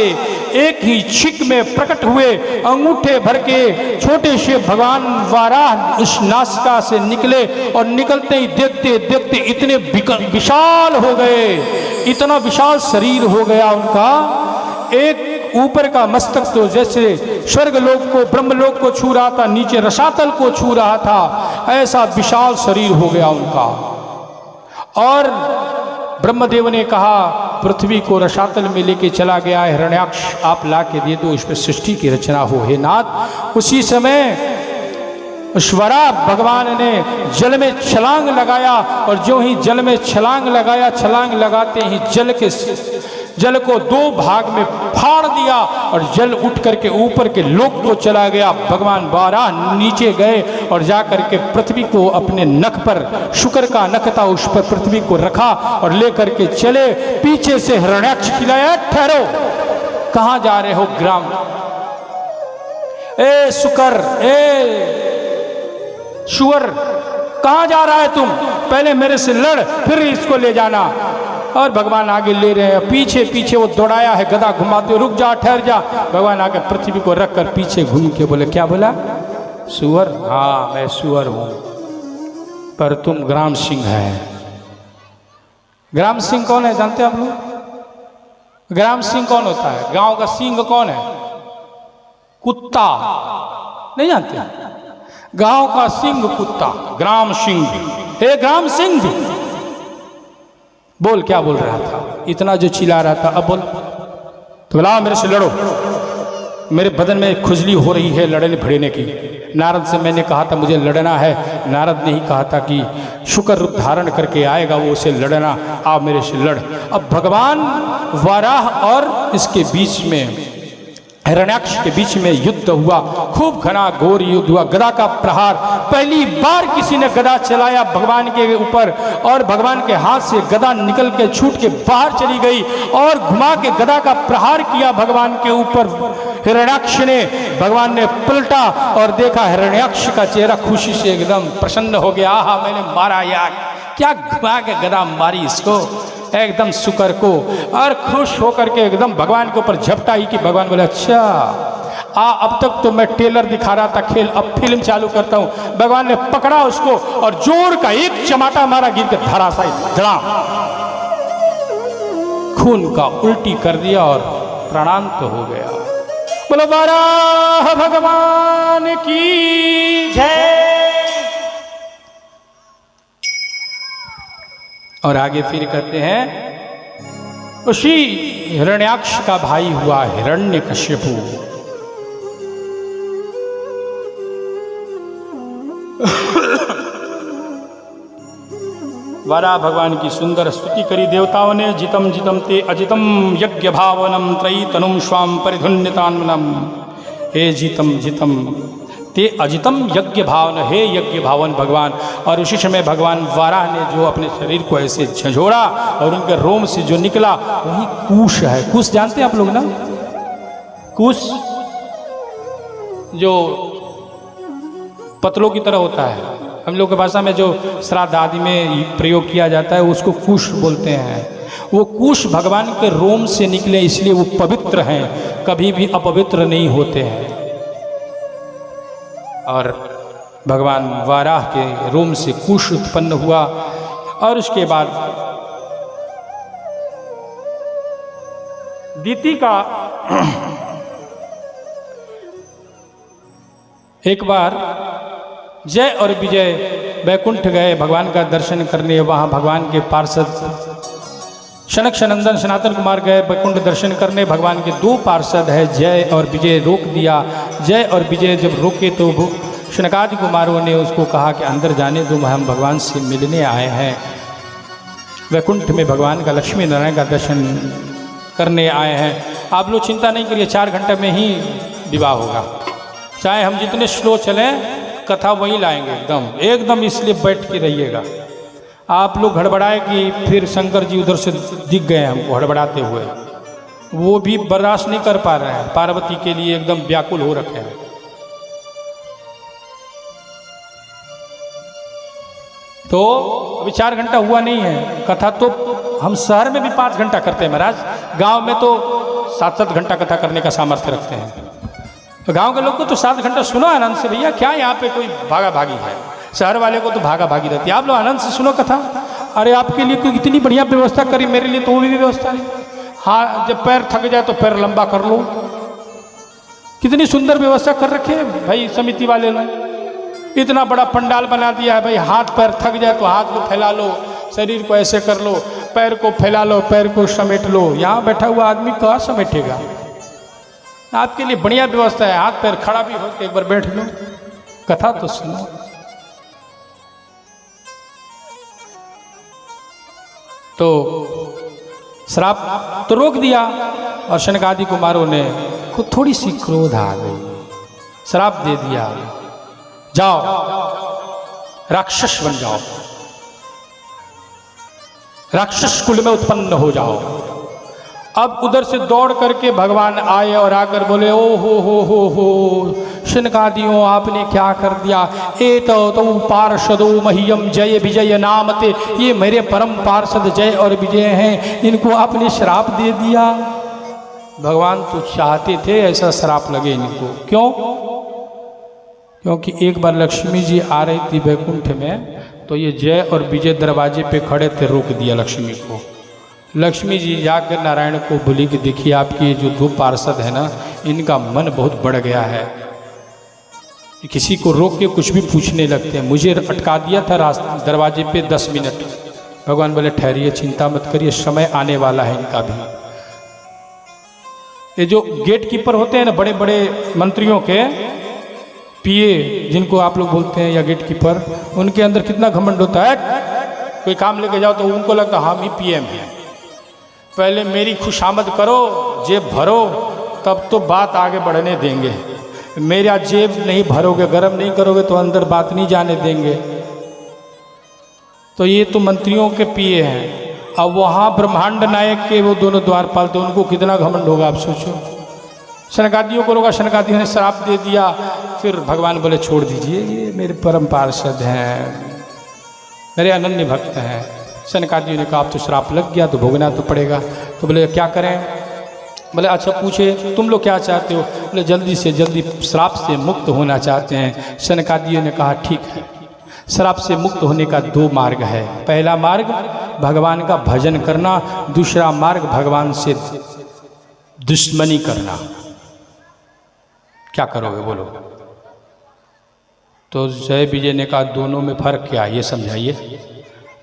एक ही छिक में प्रकट हुए। अंगूठे भर के छोटे से भगवान वराह उस नासिका से निकले और निकलते ही देखते देखते इतने विशाल हो गए, इतना विशाल शरीर हो गया उनका। एक ऊपर का मस्तक तो जैसे स्वर्ग लोक को ब्रह्मलोक को छू रहा था, नीचे रसातल को छू रहा था, ऐसा विशाल शरीर हो गया उनका। और ब्रह्मदेव ने कहा पृथ्वी को रसातल में लेके चला गया है हिरण्याक्ष, आप ला के दे दो, इस पर सृष्टि की रचना हो हे नाथ। उसी समय ईश्वरा भगवान ने जल में छलांग लगाया, और जो ही जल में छलांग लगाया, छलांग लगाते ही जल को दो भाग में फाड़ दिया और जल उठ करके ऊपर के लोक को चला गया। भगवान वाराह नीचे गए और जा करके पृथ्वी को अपने नख पर, शुक्र का नख था उस पर पृथ्वी को रखा और ले करके चले। पीछे से हिरण्याक्ष खिलाया, ठहरो, कहाँ जा रहे हो ग्राम, ए शुकर, ए शुअर, कहाँ जा रहा है तुम, पहले मेरे से लड़ फिर इसको ले जाना। और भगवान आगे ले रहे हैं, पीछे पीछे वो दौड़ाया है गदा घुमाते, रुक जा, ठहर जा। भगवान आगे पृथ्वी को रख कर पीछे घूम के बोले, क्या बोला, सुअर, हाँ मैं सुअर हूं, पर तुम ग्राम सिंह है। ग्राम सिंह कौन है जानते हैं आप लोग? ग्राम सिंह कौन होता है? गांव का सिंह कौन है? कुत्ता, नहीं जानते? गांव का सिंह कुत्ता, ग्राम सिंह। हे ग्राम सिंह, बोल, क्या बोल रहा था, इतना जो चिल्ला रहा था, अब बोल। तो बोला मेरे से लड़ो, मेरे बदन में खुजली हो रही है लड़ने भिड़ने की। नारद से मैंने कहा था मुझे लड़ना है, नारद ने ही कहा था कि शुक्र रूप धारण करके आएगा वो, उसे लड़ना, आप मेरे से लड़। अब भगवान वराह और इसके बीच में, हिरण्याक्ष के बीच में युद्ध हुआ, खूब घना घोर युद्ध हुआ, गदा का प्रहार। पहली बार किसी ने गदा चलाया भगवान के ऊपर, और भगवान के हाथ से गदा निकल के छूट के बाहर चली गई, और घुमा के गदा का प्रहार किया भगवान के ऊपर हिरण्याक्ष ने। भगवान ने पलटा और देखा हिरण्याक्ष का चेहरा खुशी से एकदम प्रसन्न हो गया, आहा मैंने मारा यार, क्या घुमा के गदा मारी इसको, एकदम शुक्र को। और खुश होकर के एकदम भगवान के ऊपर झपटाई कि भगवान बोले अच्छा, अब तक तो मैं टेलर दिखा रहा था खेल, अब फिल्म चालू करता हूं। भगवान ने पकड़ा उसको और जोर का एक चमाटा मारा, गिर के धराशायी धड़ाम, खून का उल्टी कर दिया और प्राणांत हो गया। बोलो वराह भगवान की जय। और आगे फिर कहते हैं उसी हिरण्याक्ष का भाई हुआ हिरण्यकश्यपु। वराह भगवान की सुंदर स्तुति करी देवताओं ने। जितम जितम ते अजितम यज्ञ भावनम त्रयी तनुम स्वाम परिधुन्यतान्मनम। हे जितम जितम ते अजितम यज्ञ भावन, हे यज्ञ भावन भगवान। और उसी समय भगवान वाराह ने जो अपने शरीर को ऐसे झंझोड़ा और उनके रोम से जो निकला वही कुश है। कुश जानते हैं आप लोग ना? कुश जो पतलों की तरह होता है, हम लोग की भाषा में जो श्राद्ध आदि में प्रयोग किया जाता है उसको कुश बोलते हैं। वो कुश भगवान के रोम से निकले, इसलिए वो पवित्र हैं, कभी भी अपवित्र नहीं होते हैं। और भगवान वाराह के रोम से कुश उत्पन्न हुआ। और उसके बाद दीति का एक बार जय और विजय वैकुंठ गए भगवान का दर्शन करने। वहाँ भगवान के पार्षद शनक सनंदन सनातन कुमार गए वैकुंठ दर्शन करने। भगवान के दो पार्षद है जय और विजय रोक दिया। जय और विजय जब रोके तो शनकादि कुमारों ने उसको कहा कि अंदर जाने दो, हम भगवान से मिलने आए हैं। वैकुंठ में भगवान का लक्ष्मी नारायण का दर्शन करने आए हैं। आप लोग चिंता नहीं करिए, 4 घंटे में ही विवाह होगा। चाहे हम जितने स्लो चलें, कथा वहीं लाएंगे एकदम, इसलिए बैठ के रहिएगा। आप लोग हड़बड़ाए कि फिर शंकर जी उधर से दिख गए हमको हड़बड़ाते हुए, वो भी बर्दाश्त नहीं कर पा रहे हैं, पार्वती के लिए एकदम व्याकुल हो रखे हैं। तो अभी 4 घंटा हुआ नहीं है कथा, तो हम शहर में भी 5 घंटा करते हैं महाराज, गांव में तो 7-7 घंटा कथा करने का सामर्थ्य रखते हैं। तो गांव के लोग को तो 7 घंटा सुनो आनंद से, भैया क्या यहाँ पे कोई भागा भागी है। शहर वाले को तो भागा भागी रहती है, आप लोग आनंद से सुनो कथा। अरे आपके लिए कोई इतनी बढ़िया व्यवस्था करी, मेरे लिए तो वो भी व्यवस्था है। हाँ, जब पैर थक जाए तो पैर लंबा कर लो, कितनी सुंदर व्यवस्था कर रखे है भाई समिति वाले लोग। इतना बड़ा पंडाल बना दिया है भाई, हाथ पैर थक जाए तो हाथ को फैला लो, शरीर को ऐसे कर लो, पैर को फैला लो, पैर को समेट लो। यहाँ बैठा हुआ आदमी कहाँ समेटेगा। आपके लिए बढ़िया व्यवस्था है, हाथ पैर खड़ा भी हो एक बार बैठ लो, कथा तो सुनो। तो श्राप तो रोक दिया और शनकादि कुमारों ने खुद थोड़ी सी क्रोध आ गई, श्राप दे दिया, जाओ राक्षस बन जाओ, राक्षस कुल में उत्पन्न हो जाओ। अब उधर से दौड़ करके भगवान आए और आकर बोले, ओ हो शनकादियों आपने क्या कर दिया। ए तो पार्षदो मह्यम जय विजय नामते, ये मेरे परम पार्षद जय और विजय हैं, इनको आपने श्राप दे दिया। भगवान तो चाहते थे ऐसा श्राप लगे इनको, क्यों? क्योंकि एक बार लक्ष्मी जी आ रही थी वैकुंठ में, तो ये जय और विजय दरवाजे पे खड़े थे, रोक दिया लक्ष्मी को। लक्ष्मी जी जाकर नारायण को बोली कि देखिए आपके जो 2 पार्षद है ना, इनका मन बहुत बढ़ गया है, किसी को रोक के कुछ भी पूछने लगते हैं। मुझे अटका दिया था रास्ते दरवाजे पे 10 मिनट। भगवान बोले ठहरिए, चिंता मत करिए, समय आने वाला है इनका भी। ये जो गेट कीपर होते हैं ना, बड़े बड़े मंत्रियों के पीए जिनको आप लोग बोलते हैं या गेट कीपर, उनके अंदर कितना घमंड होता है। कोई काम लेके जाओ तो उनको लगता हम ही पीएम हैं, पहले मेरी खुशामद करो, जेब भरो, तब तो बात आगे बढ़ने देंगे। मेरा जेब नहीं भरोगे, गर्म नहीं करोगे तो अंदर बात नहीं जाने देंगे। तो ये तो मंत्रियों के पीए हैं। अब वहाँ ब्रह्मांड नायक के वो दोनों द्वारपाल, तो उनको कितना घमंड होगा आप सोचो। शनकादियों को रोका, शनकादियों ने श्राप दे दिया। फिर भगवान बोले छोड़ दीजिए, ये मेरे परम पार्षद हैं, मेरे अनन्य भक्त हैं। शनकादियों ने कहा अब तो श्राप लग गया तो भोगना तो पड़ेगा। तो बोले क्या करें? बोले अच्छा पूछे तुम लोग क्या चाहते हो? बोले जल्दी से जल्दी श्राप से मुक्त होना चाहते हैं। शनकादियों ने कहा ठीक है, श्राप से मुक्त होने का 2 मार्ग है। पहला मार्ग भगवान का भजन करना, दूसरा मार्ग भगवान से दुश्मनी करना। क्या करोगे बोलो? तो जय विजय ने कहा दोनों में फर्क क्या है ये समझाइए।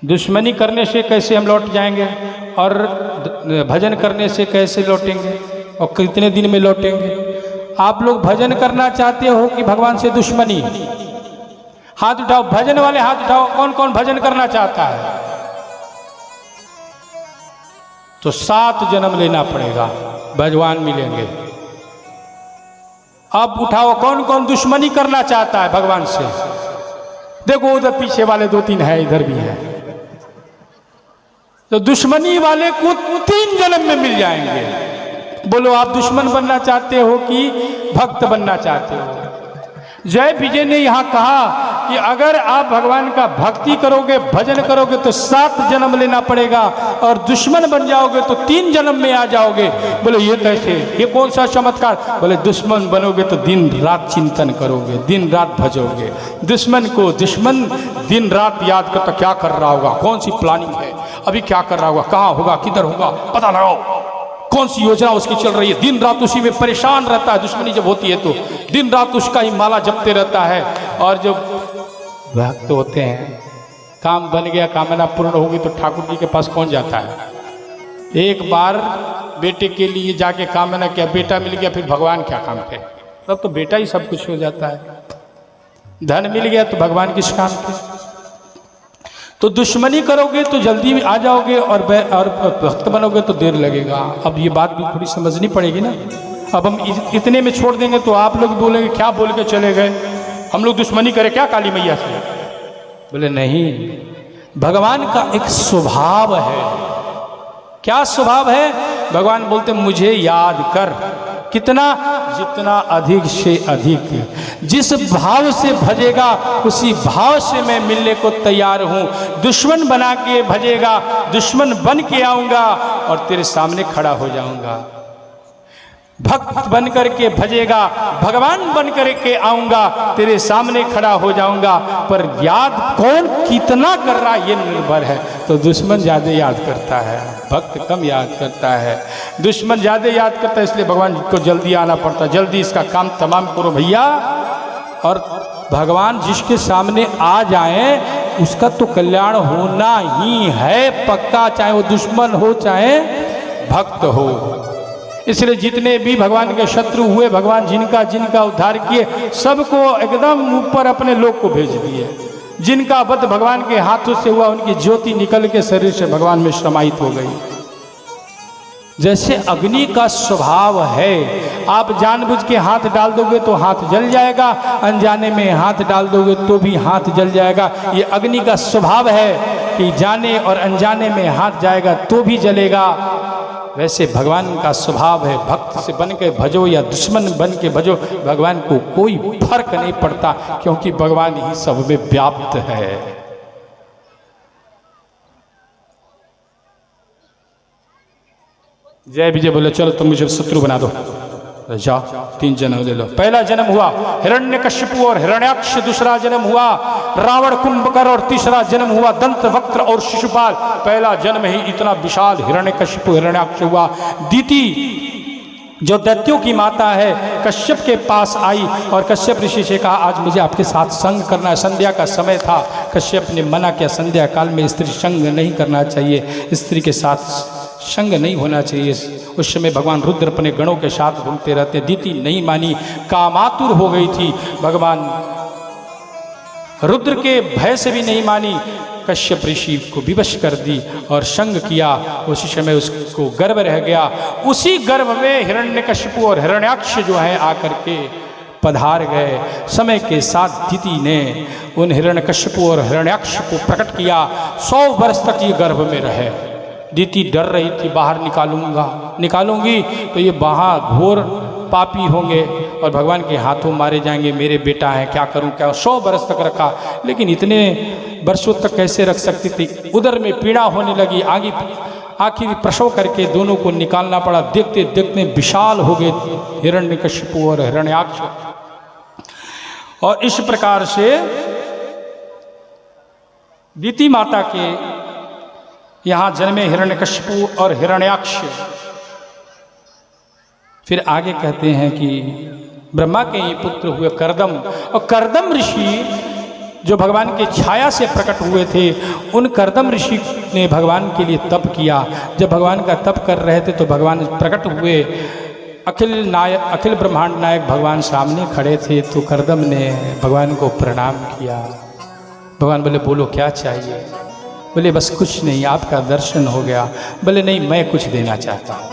दुश्मनी करने से कैसे हम लौट जाएंगे और भजन करने से कैसे लौटेंगे और कितने दिन में लौटेंगे? आप लोग भजन करना चाहते हो कि भगवान से दुश्मनी? हाथ उठाओ, भजन वाले हाथ उठाओ। कौन कौन भजन करना चाहता है? तो 7 जन्म लेना पड़ेगा, भगवान मिलेंगे। अब उठाओ, कौन कौन दुश्मनी करना चाहता है भगवान से? देखो उधर पीछे वाले 2-3 है, इधर भी है। तो दुश्मनी वाले को 3 जन्म में मिल जाएंगे। बोलो आप दुश्मन बनना चाहते हो कि भक्त बनना चाहते हो? जय विजय ने यहाँ कहा कि अगर आप भगवान का भक्ति करोगे, भजन करोगे तो 7 जन्म लेना पड़ेगा और दुश्मन बन जाओगे तो 3 जन्म में आ जाओगे। बोले ये कैसे, ये कौन सा चमत्कार? बोले दुश्मन बनोगे तो दिन रात चिंतन करोगे, दिन रात भजोगे दुश्मन को। दुश्मन दिन रात याद करता क्या कर रहा होगा, कौन सी प्लानिंग है, अभी क्या कर रहा होगा, कहाँ होगा, किधर होगा, पता लगाओ, कौन सी योजना उसकी चल रही है। दिन रात उसी में परेशान रहता है। दुश्मनी जब होती है तो दिन रात उसका ही माला जपते रहता है। और जब भक्त होते हैं, काम बन गया, कामना पूर्ण होगी तो ठाकुर जी के पास कौन जाता है। एक बार बेटे के लिए जाके कामना किया, बेटा मिल गया, फिर भगवान क्या काम के, तब तो बेटा ही सब कुछ हो जाता है। धन मिल गया तो भगवान किस काम के। तो दुश्मनी करोगे तो जल्दी आ जाओगे, और भक्त बनोगे तो देर लगेगा। अब ये बात भी थोड़ी समझनी पड़ेगी ना। अब हम इतने में छोड़ देंगे तो आप लोग बोलेंगे क्या बोल के चले गए, हम लोग दुश्मनी करें क्या काली मैया से। बोले नहीं, भगवान का एक स्वभाव है। क्या स्वभाव है? भगवान बोलते मुझे याद कर, कितना, जितना अधिक से अधिक, जिस भाव से भजेगा उसी भाव से मैं मिलने को तैयार हूं। दुश्मन बना के भजेगा, दुश्मन बन के आऊंगा और तेरे सामने खड़ा हो जाऊंगा। भक्त बन करके भजेगा, भगवान बन करके आऊंगा, तेरे सामने खड़ा हो जाऊंगा। पर याद कौन कितना कर रहा ये निर्भर है। तो दुश्मन ज्यादा याद करता है, भक्त कम याद करता है। दुश्मन ज्यादा याद करता है, इसलिए भगवान को जल्दी आना पड़ता है, जल्दी इसका काम तमाम करो भैया। और भगवान जिसके सामने आ जाए उसका तो कल्याण होना ही है पक्का, चाहे वो दुश्मन हो चाहे भक्त हो। इसलिए जितने भी भगवान के शत्रु हुए, भगवान जिनका जिनका उद्धार किए, सबको एकदम ऊपर अपने लोक को भेज दिए। जिनका वध भगवान के हाथों से हुआ, उनकी ज्योति निकल के शरीर से भगवान में समाहित हो गई। जैसे अग्नि का स्वभाव है, आप जानबूझ के हाथ डाल दोगे तो हाथ जल जाएगा, अनजाने में हाथ डाल दोगे तो भी हाथ जल जाएगा। ये अग्नि का स्वभाव है कि जाने और अनजाने में हाथ जाएगा तो भी जलेगा। वैसे भगवान का स्वभाव है, भक्त से बन के भजो या दुश्मन बन के भजो, भगवान को कोई फर्क नहीं पड़ता, क्योंकि भगवान ही सब में व्याप्त है। जय विजय बोले, चलो तुम मुझे शत्रु बना दो, जाओ 3 जन्म ले लो। पहला जन्म हुआ हिरण्यकशिपु और हिरण्याक्ष, दूसरा जन्म हुआ रावण कुंभकर्ण और तीसरा जन्म हुआ दंतवक्त्र और शिशुपाल। पहला जन्म ही इतना विशाल हिरण्यकशिपु हिरण्याक्ष हुआ। दीति जो दैत्यों की माता है, कश्यप के पास आई और कश्यप ऋषि से कहा आज मुझे आपके साथ संग करना है। संध्या का समय था, कश्यप ने मना किया, संध्या काल में स्त्री संग नहीं करना चाहिए, स्त्री के साथ संग नहीं होना चाहिए। उस समय भगवान रुद्र अपने गणों के साथ घूमते रहते। दीति नहीं मानी, कामातुर हो गई थी, भगवान रुद्र के भय से भी नहीं मानी, कश्यप ऋषि को विवश कर दी और संग किया। उसी समय उसको गर्भ रह गया। उसी गर्भ में हिरण्यकशिपु और हिरण्याक्ष जो है आकर के पधार गए। समय के साथ दीति ने उन हिरण्यकशिपु और हिरण्याक्ष को प्रकट किया। 100 वर्ष तक ये गर्भ में रहे। दीति डर रही थी, बाहर निकालूंगी तो ये बाहर घोर पापी होंगे और भगवान के हाथों मारे जाएंगे, मेरे बेटा हैं, क्या करूं क्या। 100 वर्ष तक रखा, लेकिन इतने वर्षों तक कैसे रख सकती थी। उधर में पीड़ा होने लगी, आखिर प्रसव करके दोनों को निकालना पड़ा। देखते देखते विशाल हो गए हिरण्यकशिपु और हिरण्याक्ष। और इस प्रकार से दीति माता के यहाँ जन्मे हिरण्यकशिपु और हिरण्याक्ष। फिर आगे कहते हैं कि ब्रह्मा के ये पुत्र हुए कर्दम, और कर्दम ऋषि जो भगवान के छाया से प्रकट हुए थे, उन कर्दम ऋषि ने भगवान के लिए तप किया। जब भगवान का तप कर रहे थे तो भगवान प्रकट हुए। अखिल ब्रह्मांड नायक भगवान सामने खड़े थे, तो कर्दम ने भगवान को प्रणाम किया। भगवान बोले बोलो क्या चाहिए। बोले बस कुछ नहीं, आपका दर्शन हो गया। बोले नहीं, मैं कुछ देना चाहता हूँ,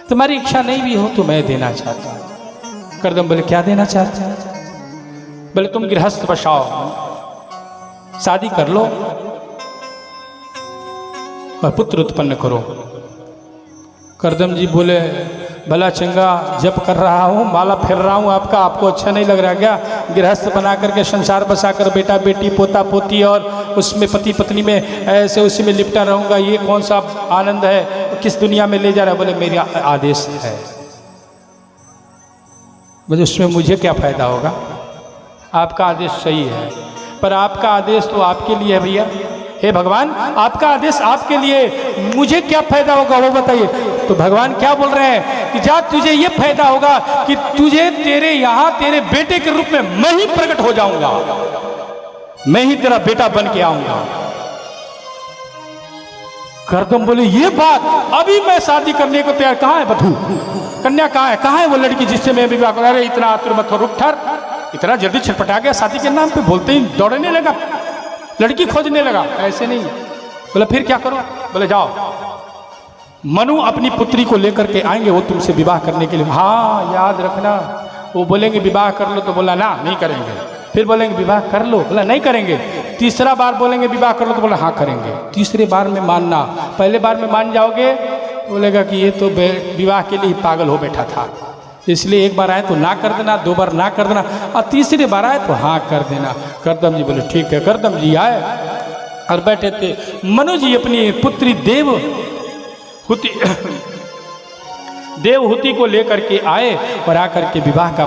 तुम्हारी इच्छा नहीं भी हो तो मैं देना चाहता हूँ। कर्दम बोले क्या देना चाहते हैं। बोले तुम गृहस्थ बसाओ, शादी कर लो और पुत्र उत्पन्न करो। कर्दम जी बोले भला चंगा जप कर रहा हूँ, माला फेर रहा हूँ, आपको अच्छा नहीं लग रहा क्या। गृहस्थ बना करके संसार बसा कर बेटा बेटी पोता पोती और उसमें पति पत्नी में ऐसे उसी में लिपटा रहूँगा, ये कौन सा आनंद है, किस दुनिया में ले जा रहा है। बोले मेरा आदेश है। बोले उसमें मुझे क्या फायदा होगा, आपका आदेश सही है, पर आपका आदेश तो आपके लिए है भैया। हे भगवान, आपका आदेश आपके लिए, मुझे क्या फायदा होगा वो बताइए। तो भगवान क्या बोल रहे हैं कि जा तुझे ये फायदा होगा कि तुझे तेरे यहाँ तेरे बेटे के रूप में मैं ही प्रकट हो जाऊंगा। मैं ही तेरा बेटा बन के आऊंगा। करदम बोले ये बात, अभी मैं शादी करने को तैयार। कहाँ है बधू, कन्या कहाँ है वो लड़की जिससे मैं विवाह करूं? अरे इतना आतुर मत हो, रुक ठहर। इतना जल्दी छटपटा गया शादी के नाम पे, बोलते ही दौड़ने लगा, लड़की खोजने लगा। ऐसे नहीं। बोला फिर क्या करो? बोले जाओ, मनु अपनी पुत्री को लेकर के आएंगे, वो तुमसे विवाह करने के लिए। हाँ याद रखना, वो बोलेंगे विवाह कर लो तो बोला ना नहीं करेंगे। फिर बोलेंगे विवाह कर लो, बोला नहीं करेंगे। तीसरा बार बोलेंगे विवाह कर लो तो बोला हाँ करेंगे। तीसरे बार में मानना, पहले बार में मान जाओगे, बोलेगा कि ये तो विवाह के लिए पागल हो बैठा था, इसलिए एक बार आए तो ना कर देना, दो बार ना कर देना, और तीसरी बार आए तो हाँ कर देना। करदम जी बोले ठीक है। करदम जी आए और बैठे थे। मनु जी अपनी पुत्री देवहूति को लेकर के आए और आकर के विवाह का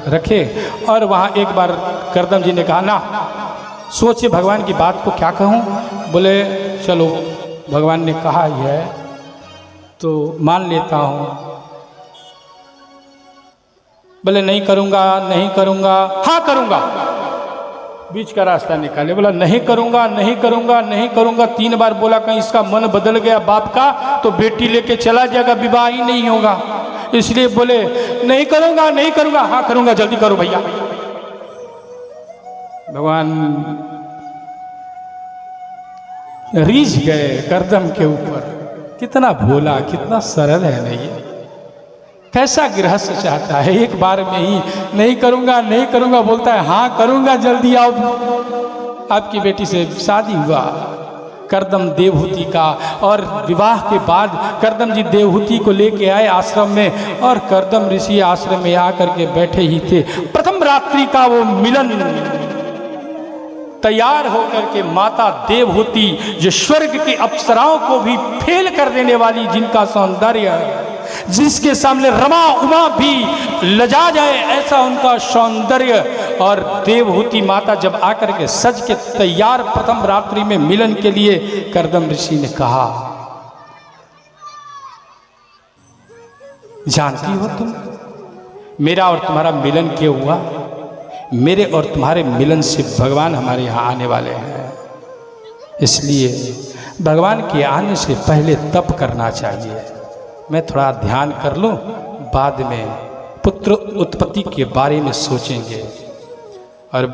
रखे। और वहाँ एक बार करदम जी ने कहा ना सोचिए भगवान की बात को क्या कहूँ। बोले चलो भगवान ने कहा ही है तो मान लेता हूँ। बोले नहीं करूँगा, नहीं करूँगा, हाँ करूँगा। बीच का रास्ता निकाले, बोला नहीं करूँगा, नहीं करूँगा, नहीं करूँगा। 3 बार बोला, कहीं इसका मन बदल गया बाप का तो बेटी लेके चला जाएगा, विवाह ही नहीं होगा। इसलिए बोले नहीं करूँगा, नहीं करूँगा, हाँ करूँगा, जल्दी करो भैया। भगवान रीझ गए करदम के ऊपर। कितना भोला, कितना सरल है नहीं, कैसा गृहस्थ चाहता है, एक बार में ही नहीं करूँगा, नहीं करूँगा बोलता है, हाँ करूँगा, जल्दी आओ। आपकी बेटी से शादी हुआ करदम देवहूति का। और विवाह के बाद करदम जी देवहूति को लेके आए आश्रम में, और करदम ऋषि आश्रम में आकर के बैठे ही थे। प्रथम रात्रि का वो मिलन तैयार होकर के माता देवहूति, जो स्वर्ग की अप्सराओं को भी फेल कर देने वाली, जिनका सौंदर्य, जिसके सामने रमा उमा भी लजा जाए ऐसा उनका सौंदर्य। और देवहूति माता जब आकर के सज के तैयार प्रथम रात्रि में मिलन के लिए, करदम ऋषि ने कहा जानती हो तुम मेरा और तुम्हारा मिलन क्यों हुआ? मेरे और तुम्हारे मिलन से भगवान हमारे यहाँ आने वाले हैं, इसलिए भगवान के आने से पहले तप करना चाहिए। मैं थोड़ा ध्यान कर लूँ, बाद में पुत्र उत्पत्ति के बारे में सोचेंगे। और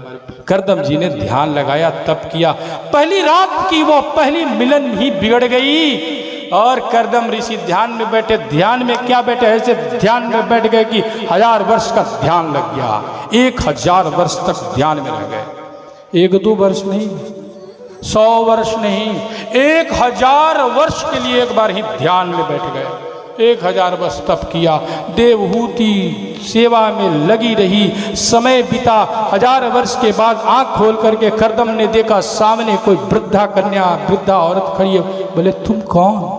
करदम जी ने ध्यान लगाया, तप किया। पहली रात की वो पहली मिलन ही बिगड़ गई। और करदम ऋषि ध्यान में बैठे। ध्यान में क्या बैठे, ऐसे ध्यान में बैठ गए कि 1000 वर्ष का ध्यान लग गया। 1000 वर्ष तक ध्यान में रह गए। 1-2 वर्ष नहीं, 100 वर्ष नहीं, 1000 वर्ष के लिए एक बार ही ध्यान में बैठ गए। 1000 वर्ष तप किया। देवहूति सेवा में लगी रही, समय बीता। 1000 वर्ष के बाद आंख खोल करके करदम ने देखा सामने कोई वृद्धा कन्या, वृद्धा औरत खड़ी है। बोले तुम कौन?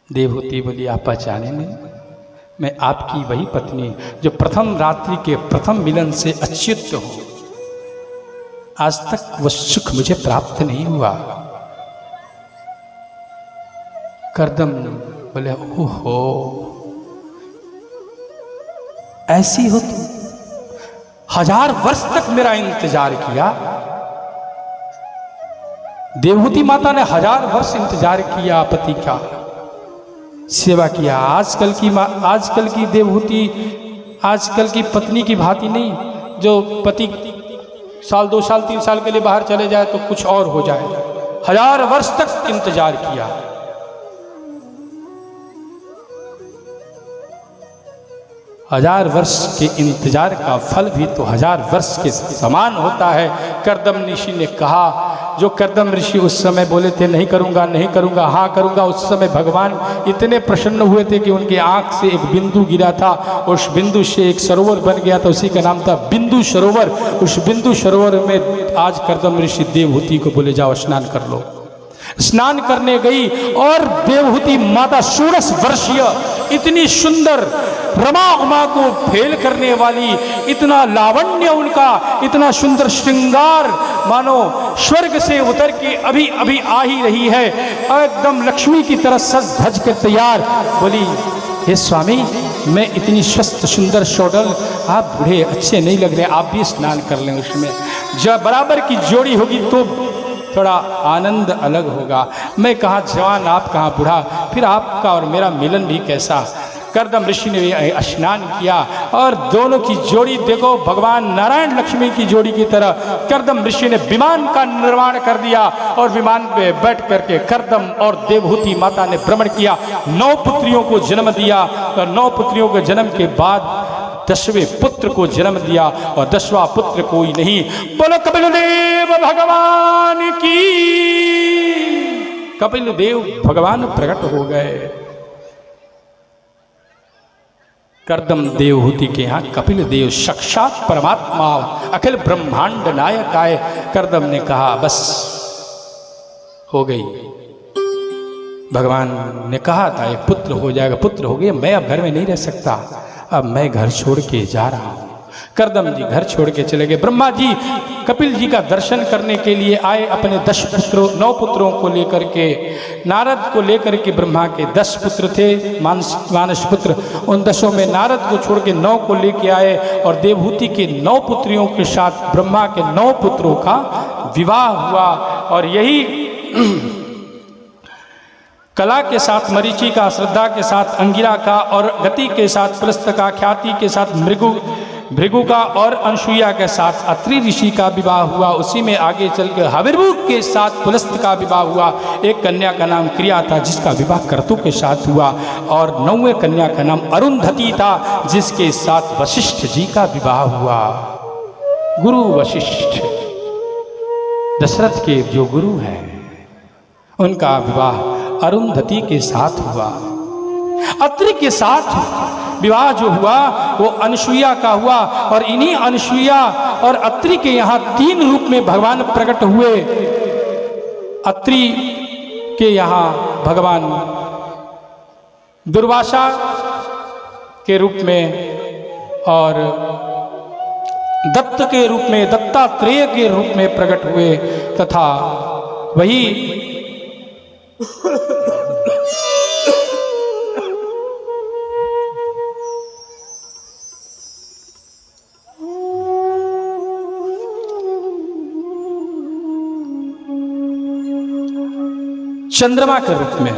देवहूति बोली आप पहचाने नहीं, मैं आपकी वही पत्नी जो प्रथम रात्रि के प्रथम मिलन से अच्युत हूं। आज तक वह सुख मुझे प्राप्त नहीं हुआ। करदम बोले ओहो ऐसी हो तुम, 1000 वर्ष तक मेरा इंतजार किया। देवहूति माता ने 1000 वर्ष इंतजार किया, पति का सेवा किया। आजकल की देवहूति आजकल की पत्नी की भांति नहीं, जो पति साल 2 साल 3 साल के लिए बाहर चले जाए तो कुछ और हो जाए। 1000 वर्ष तक इंतजार किया। हजार वर्ष के इंतजार का फल भी तो 1000 वर्ष के समान होता है। करदम ऋषि ने कहा, जो करदम ऋषि उस समय बोले थे नहीं करूँगा, नहीं करूँगा, हाँ करूँगा, उस समय भगवान इतने प्रसन्न हुए थे कि उनके आँख से एक बिंदु गिरा था, उस बिंदु से एक सरोवर बन गया था, उसी का नाम था बिंदु सरोवर। उस बिंदु सरोवर में आज करदम ऋषि देवहूति को बोले जाओ स्नान कर लो। स्नान करने गई और देवहूति माता 16 वर्षीय, इतनी सुंदर, रमा उमा को फेल करने वाली, इतना लावण्य उनका, इतना सुंदर श्रृंगार, मानो स्वर्ग से उतर के अभी अभी आ ही रही है, एकदम लक्ष्मी की तरह सज धज के तैयार। बोली हे स्वामी, मैं इतनी स्वस्थ सुंदर सौडल, आप बूढ़े अच्छे नहीं लग रहे, आप भी स्नान कर लें उसमें। जब बराबर की जोड़ी होगी तो थोड़ा आनंद अलग होगा। मैं कहाँ जवान, आप कहाँ बूढ़ा, फिर आपका और मेरा मिलन भी कैसा। कर्दम ऋषि ने स्नान किया और दोनों की जोड़ी देखो भगवान नारायण लक्ष्मी की जोड़ी की तरह। कर्दम ऋषि ने विमान का निर्माण कर दिया और विमान पे बैठ करके कर्दम और देवहूति माता ने भ्रमण किया, 9 पुत्रियों को जन्म दिया और 9 पुत्रियों के जन्म के बाद 10वें पुत्र को जन्म दिया और 10वां पुत्र कोई नहीं। बोलो कपिल देव भगवान की। कपिल देव भगवान प्रकट हो गए। कर्दम देवहूति के यहाँ कपिल देव साक्षात परमात्मा अखिल ब्रह्मांड नायक आए। कर्दम ने कहा बस हो गई। भगवान ने कहा था एक पुत्र हो जाएगा, पुत्र हो गया, मैं अब घर में नहीं रह सकता, अब मैं घर छोड़ के जा रहा हूँ। कर्दम जी घर छोड़ के चले गए। ब्रह्मा जी कपिल जी का दर्शन करने के लिए आए अपने 9 पुत्रों को लेकर के। नारद को लेकर के ब्रह्मा के 10 पुत्र थे, मानस पुत्र। उन 10 में नारद को छोड़ के 9 को लेके आए और देवहूति के 9 पुत्रियों के साथ ब्रह्मा के 9 पुत्रों का विवाह हुआ। और यही कला के साथ मरीचि का, श्रद्धा के साथ अंगिरा का और गति के साथ पुलस्त का, ख्याति के साथ भृगु का और अनसुईया के साथ अत्रि ऋषि का विवाह हुआ। उसी में आगे चलकर हविर्भु के साथ पुलस्त का विवाह हुआ। एक कन्या का नाम क्रिया था जिसका विवाह क्रतु के साथ हुआ और 9वें कन्या का नाम अरुंधति था जिसके साथ वशिष्ठ जी का विवाह हुआ। गुरु वशिष्ठ दशरथ के जो गुरु हैं उनका विवाह अरुंधति के साथ हुआ। अत्रि के साथ विवाह जो हुआ वो अनसुईया का हुआ और इन्हीं अनसुईया और अत्रि के यहाँ 3 रूप में भगवान प्रकट हुए। अत्रि के यहाँ भगवान दुर्वासा के रूप में और दत्त के रूप में, दत्तात्रेय के रूप में प्रकट हुए तथा वही चंद्रमा के रूप में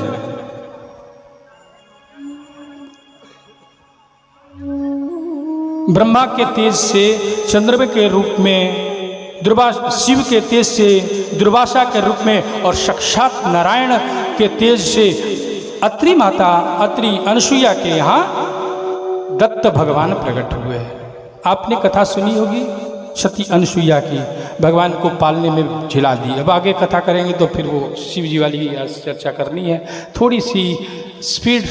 ब्रह्मा के तेज से चंद्रमा के रूप में, शिव के तेज से दुर्वासा के रूप में और साक्षात नारायण के तेज से अत्रि माता, अत्रि अनसुईया के यहाँ दत्त भगवान प्रकट हुए। आपने कथा सुनी होगी सती अनसुईया की, भगवान को पालने में झिला दी। अब आगे कथा करेंगे तो फिर वो शिव जी वाली चर्चा करनी है। थोड़ी सी स्पीड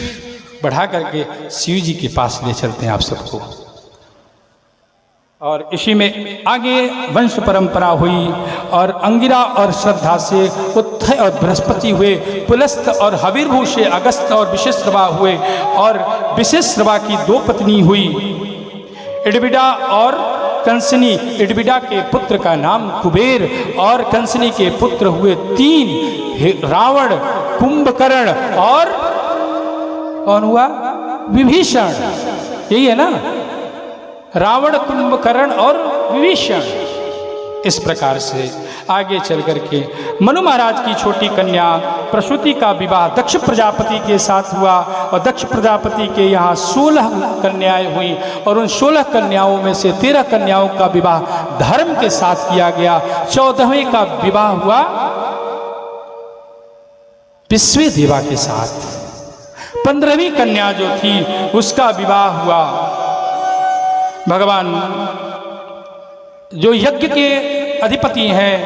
बढ़ा करके शिव जी के पास ले चलते हैं आप सबको। और इसी में आगे वंश परंपरा हुई और अंगिरा और श्रद्धा से उत्थय और बृहस्पति हुए, पुलस्त और हविर्भु से अगस्त और विशेषरवा हुए और विशेषरवा की 2 पत्नी हुई, इडबिडा और कंसनी। इडबिडा के पुत्र का नाम कुबेर और कंसनी के पुत्र हुए 3, रावण, कुंभकर्ण और कौन हुआ? विभीषण। यही है ना, रावण, कुंभकर्ण और विभीषण। इस प्रकार से आगे चल करके मनु महाराज की छोटी कन्या प्रसूति का विवाह दक्ष प्रजापति के साथ हुआ और दक्ष प्रजापति के यहाँ 16 कन्याएं हुई और उन 16 कन्याओं में से 13 कन्याओं का विवाह धर्म के साथ किया गया। 14वें का विवाह हुआ विश्वे देवा के साथ। 15वीं कन्या जो थी उसका विवाह हुआ भगवान जो यज्ञ के अधिपति हैं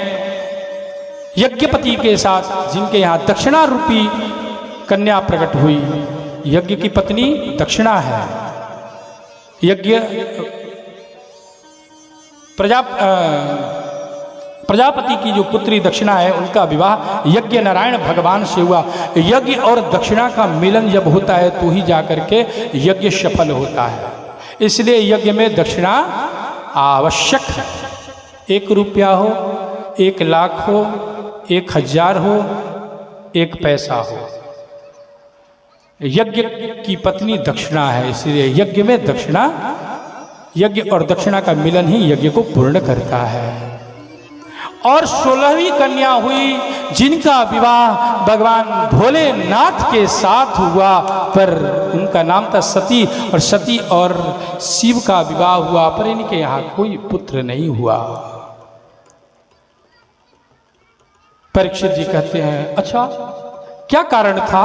यज्ञपति के साथ, जिनके यहाँ दक्षिणा रूपी कन्या प्रकट हुई। यज्ञ की पत्नी दक्षिणा है। यज्ञ प्रजापति की जो पुत्री दक्षिणा है उनका विवाह यज्ञ नारायण भगवान से हुआ। यज्ञ और दक्षिणा का मिलन जब होता है तो ही जाकर के यज्ञ सफल होता है। इसलिए यज्ञ में दक्षिणा आवश्यक है। 1 रुपया हो, 1 लाख हो, 1000 हो, 1 पैसा हो, यज्ञ की पत्नी दक्षिणा है, इसलिए यज्ञ में दक्षिणा, यज्ञ और दक्षिणा का मिलन ही यज्ञ को पूर्ण करता है। और 16वीं कन्या हुई जिनका विवाह भगवान भोलेनाथ के साथ हुआ, पर उनका नाम था सती, और सती और शिव का विवाह हुआ, पर इनके यहाँ कोई पुत्र नहीं हुआ। परीक्षित जी कहते हैं, अच्छा क्या कारण था?